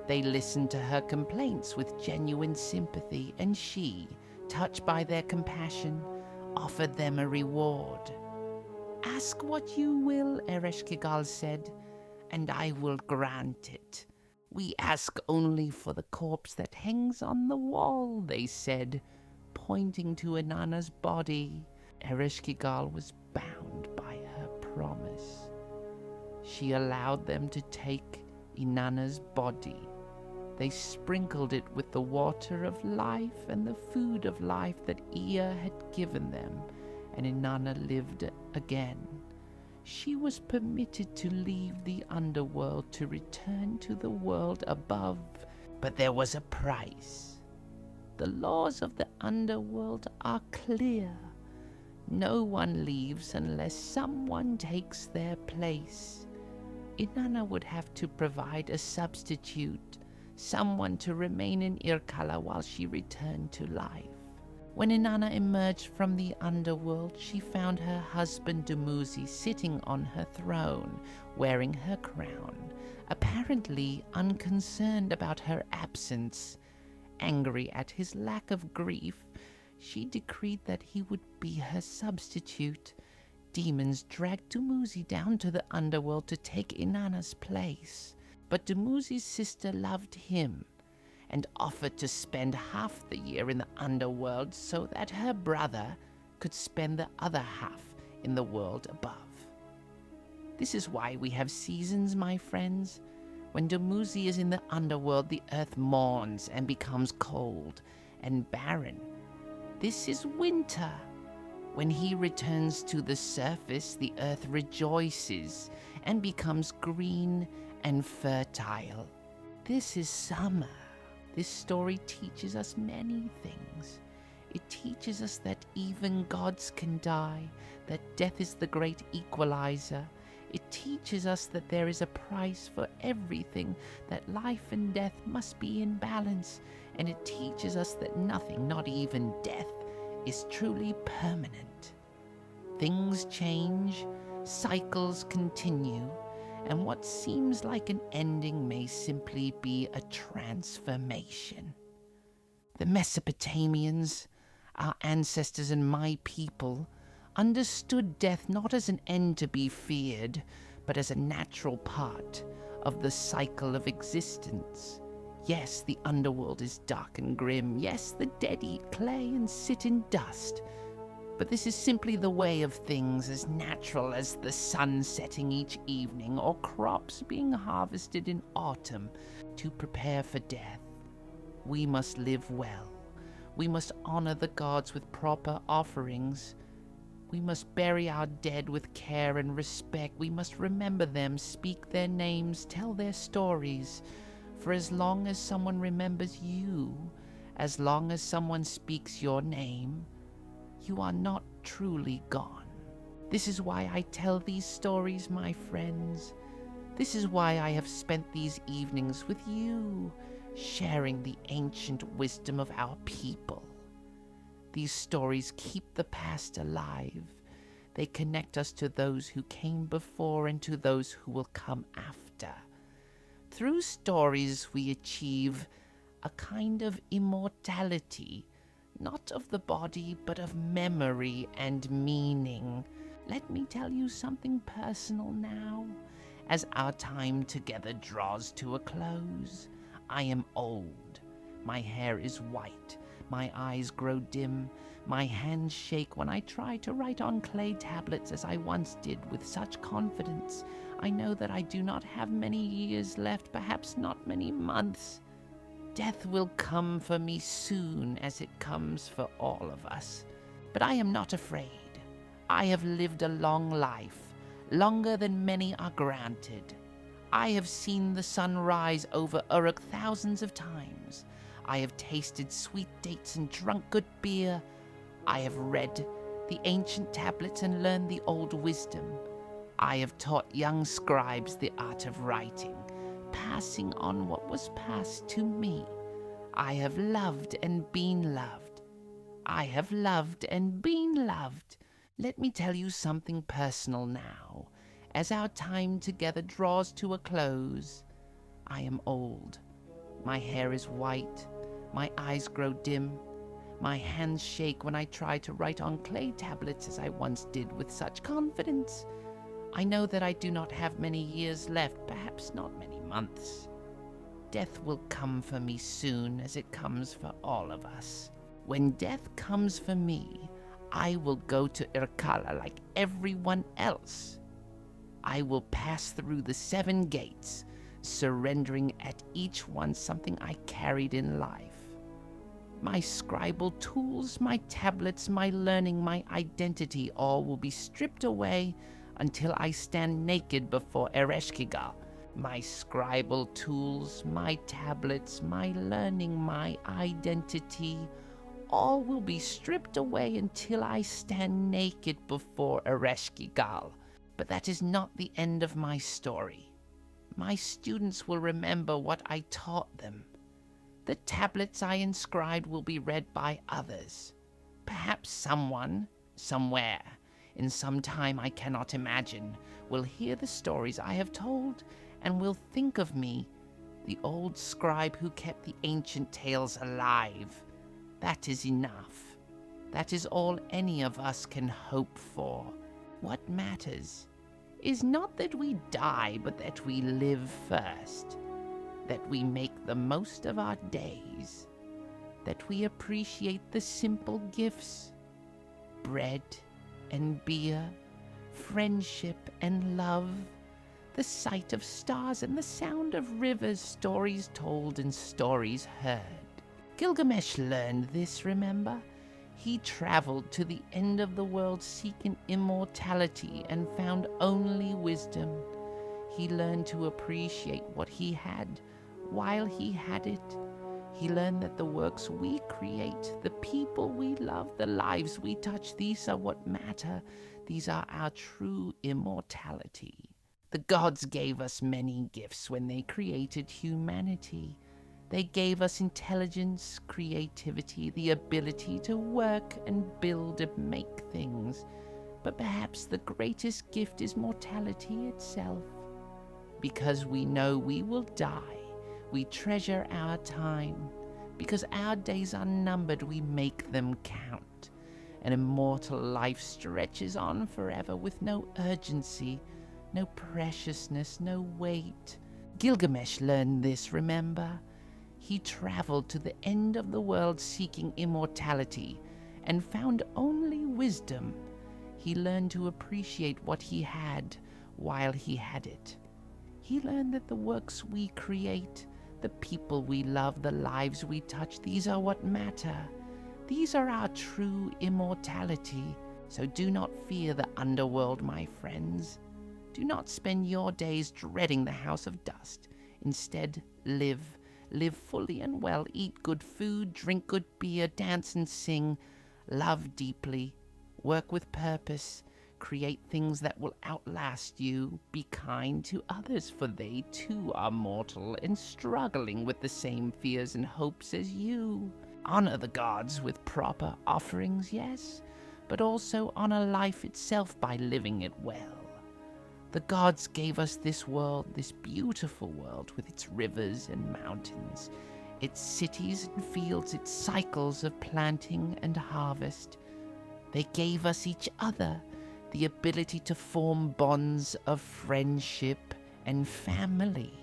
S1: They listened to her complaints with genuine sympathy, and she, touched by their compassion, offered them a reward. "Ask what you will," Ereshkigal said, "and I will grant it. We ask only for the corpse that hangs on the wall," they said, pointing to Inanna's body. Ereshkigal was bound by her promise. She allowed them to take Inanna's body. They sprinkled it with the water of life and the food of life that Ea had given them, and Inanna lived again. She was permitted to leave the underworld to return to the world above, but there was a price. The laws of the underworld are clear. No one leaves unless someone takes their place. Inanna would have to provide a substitute, someone to remain in Irkalla while she returned to life. When Inanna emerged from the underworld, she found her husband Dumuzi sitting on her throne, wearing her crown, apparently unconcerned about her absence. Angry at his lack of grief, she decreed that he would be her substitute. Demons dragged Dumuzi down to the underworld to take Inanna's place, but Dumuzi's sister loved him and offered to spend half the year in the underworld so that her brother could spend the other half in the world above. This is why we have seasons, my friends. When Dumuzi is in the underworld, the earth mourns and becomes cold and barren. This is winter. When he returns to the surface, the earth rejoices and becomes green and fertile. This is summer. This story teaches us many things. It teaches us that even gods can die, that death is the great equalizer. It teaches us that there is a price for everything, that life and death must be in balance, and it teaches us that nothing, not even death, is truly permanent. Things change, cycles continue, and what seems like an ending may simply be a transformation. The Mesopotamians, our ancestors and my people, understood death not as an end to be feared, but as a natural part of the cycle of existence. Yes, the underworld is dark and grim. Yes, the dead eat clay and sit in dust. But this is simply the way of things, as natural as the sun setting each evening or crops being harvested in autumn to prepare for death. We must live well. We must honor the gods with proper offerings. We must bury our dead with care and respect. We must remember them, speak their names, tell their stories. For as long as someone remembers you, as long as someone speaks your name, you are not truly gone. This is why I tell these stories, my friends. This is why I have spent these evenings with you, sharing the ancient wisdom of our people. These stories keep the past alive. They connect us to those who came before and to those who will come after. Through stories, we achieve a kind of immortality, not of the body, but of memory and meaning. Let me tell you something personal now. As our time together draws to a close, I am old. My hair is white. My eyes grow dim. My hands shake when I try to write on clay tablets as I once did with such confidence. I know that I do not have many years left, perhaps not many months. Death will come for me soon, as it comes for all of us. But I am not afraid. I have lived a long life, longer than many are granted. I have seen the sun rise over Uruk thousands of times. I have tasted sweet dates and drunk good beer. I have read the ancient tablets and learned the old wisdom. I have taught young scribes the art of writing, passing on what was passed to me. I have loved and been loved. I have loved and been loved. Let me tell you something personal now, as our time together draws to a close. I am old. My hair is white. My eyes grow dim. My hands shake when I try to write on clay tablets as I once did with such confidence. I know that I do not have many years left, perhaps not many months. Death will come for me soon, as it comes for all of us. When death comes for me, I will go to Irkalla like everyone else. I will pass through the 7 gates, surrendering at each one something I carried in life. My scribal tools, my tablets, my learning, my identity, all will be stripped away until I stand naked before Ereshkigal. My scribal tools, my tablets, my learning, my identity, all will be stripped away until I stand naked before Ereshkigal. But that is not the end of my story. My students will remember what I taught them. The tablets I inscribed will be read by others. Perhaps someone, somewhere, in some time I cannot imagine, will hear the stories I have told and will think of me, the old scribe who kept the ancient tales alive. That is enough. That is all any of us can hope for. What matters is not that we die, but that we live first, that we make the most of our days, that we appreciate the simple gifts, bread and beer, friendship and love, the sight of stars and the sound of rivers, stories told and stories heard. Gilgamesh learned this, remember? He traveled to the end of the world seeking immortality and found only wisdom. He learned to appreciate what he had while he had it. He learned that the works we create, the people we love, the lives we touch, these are what matter. These are our true immortality. The gods gave us many gifts when they created humanity. They gave us intelligence, creativity, the ability to work and build and make things. But perhaps the greatest gift is mortality itself. Because we know we will die, we treasure our time. Because our days are numbered, we make them count. An immortal life stretches on forever with no urgency, no preciousness, no weight. Gilgamesh learned this, remember? He traveled to the end of the world seeking immortality and found only wisdom. He learned to appreciate what he had while he had it. He learned that the works we create, the people we love, the lives we touch, these are what matter. These are our true immortality. So do not fear the underworld, my friends. Do not spend your days dreading the house of dust. Instead, live fully and well, eat good food, drink good beer, dance and sing, love deeply, work with purpose, create things that will outlast you, be kind to others, for they too are mortal and struggling with the same fears and hopes as you. Honor the gods with proper offerings, yes, but also honor life itself by living it well. The gods gave us this world, this beautiful world, with its rivers and mountains, its cities and fields, its cycles of planting and harvest. They gave us each other, the ability to form bonds of friendship and family.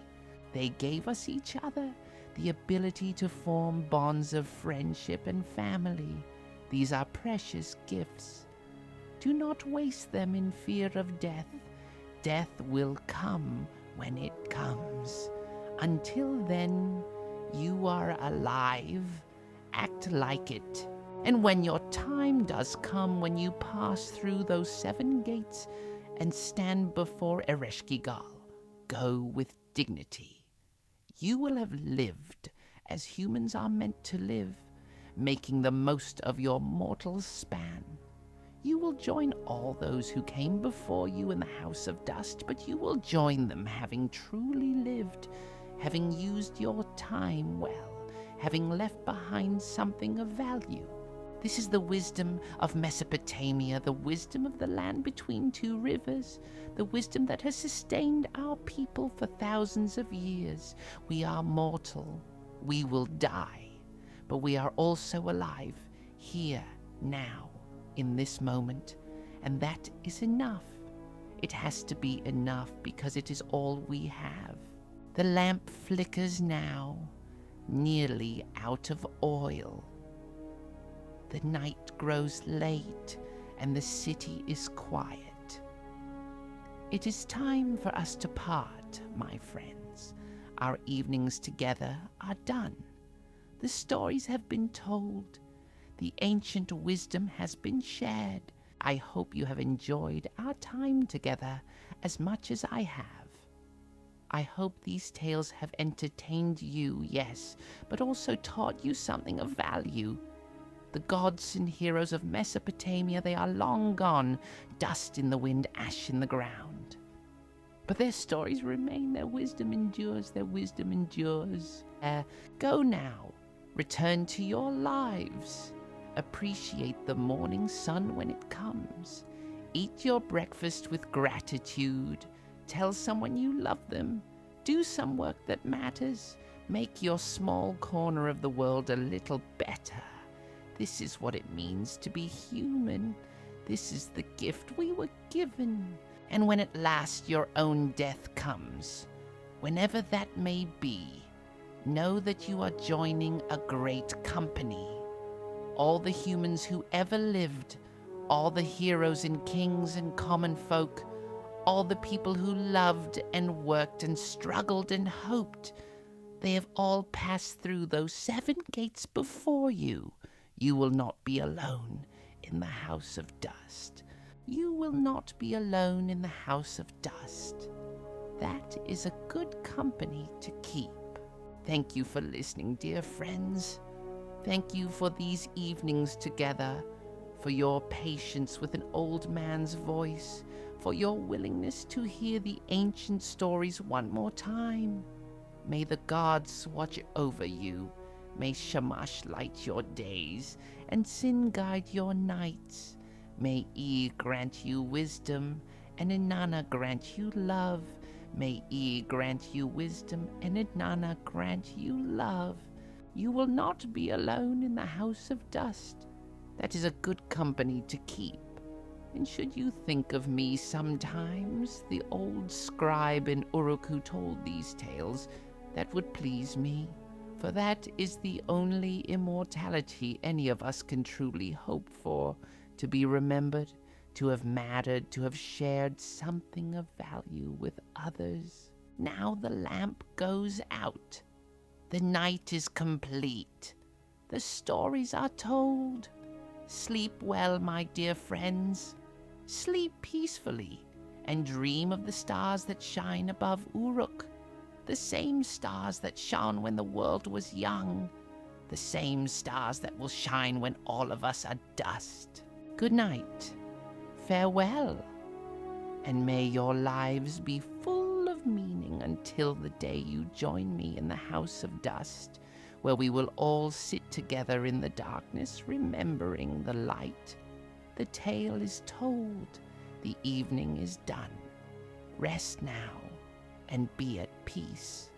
S1: They gave us each other, the ability to form bonds of friendship and family. These are precious gifts. Do not waste them in fear of death. Death will come when it comes. Until then, you are alive. Act like it. And when your time does come, when you pass through those 7 gates and stand before Ereshkigal, go with dignity. You will have lived as humans are meant to live, making the most of your mortal span. You will join all those who came before you in the house of dust, but you will join them having truly lived, having used your time well, having left behind something of value. This is the wisdom of Mesopotamia, the wisdom of the land between 2 rivers, the wisdom that has sustained our people for thousands of years. We are mortal, we will die, but we are also alive, here, now, in this moment, and that is enough. It has to be enough because it is all we have. The lamp flickers now, nearly out of oil. The night grows late, and the city is quiet. It is time for us to part, my friends. Our evenings together are done. The stories have been told. The ancient wisdom has been shared. I hope you have enjoyed our time together as much as I have. I hope these tales have entertained you, yes, but also taught you something of value. The gods and heroes of Mesopotamia, they are long gone, dust in the wind, ash in the ground. But their stories remain, their wisdom endures, their wisdom endures. Go now, return to your lives. Appreciate the morning sun when it comes. Eat your breakfast with gratitude. Tell someone you love them. Do some work that matters. Make your small corner of the world a little better. This is what it means to be human. This is the gift we were given. And when at last your own death comes, whenever that may be, know that you are joining a great company. All the humans who ever lived, all the heroes and kings and common folk, all the people who loved and worked and struggled and hoped, they have all passed through those 7 gates before you. You will not be alone in the house of dust. You will not be alone in the house of dust. That is a good company to keep. Thank you for listening, dear friends. Thank you for these evenings together, for your patience with an old man's voice, for your willingness to hear the ancient stories one more time. May the gods watch over you. May Shamash light your days, and Sin guide your nights. May E grant you wisdom, and Inanna grant you love. May E grant you wisdom, and Inanna grant you love. You will not be alone in the house of dust. That is a good company to keep. And should you think of me sometimes, the old scribe in Uruk who told these tales, that would please me. For that is the only immortality any of us can truly hope for, to be remembered, to have mattered, to have shared something of value with others. Now the lamp goes out. The night is complete. The stories are told. Sleep well, my dear friends. Sleep peacefully, and dream of the stars that shine above Uruk. The same stars that shone when the world was young, the same stars that will shine when all of us are dust. Good night, farewell, and may your lives be full of meaning until the day you join me in the house of dust, where we will all sit together in the darkness, remembering the light. The tale is told, the evening is done. Rest now, and be at peace.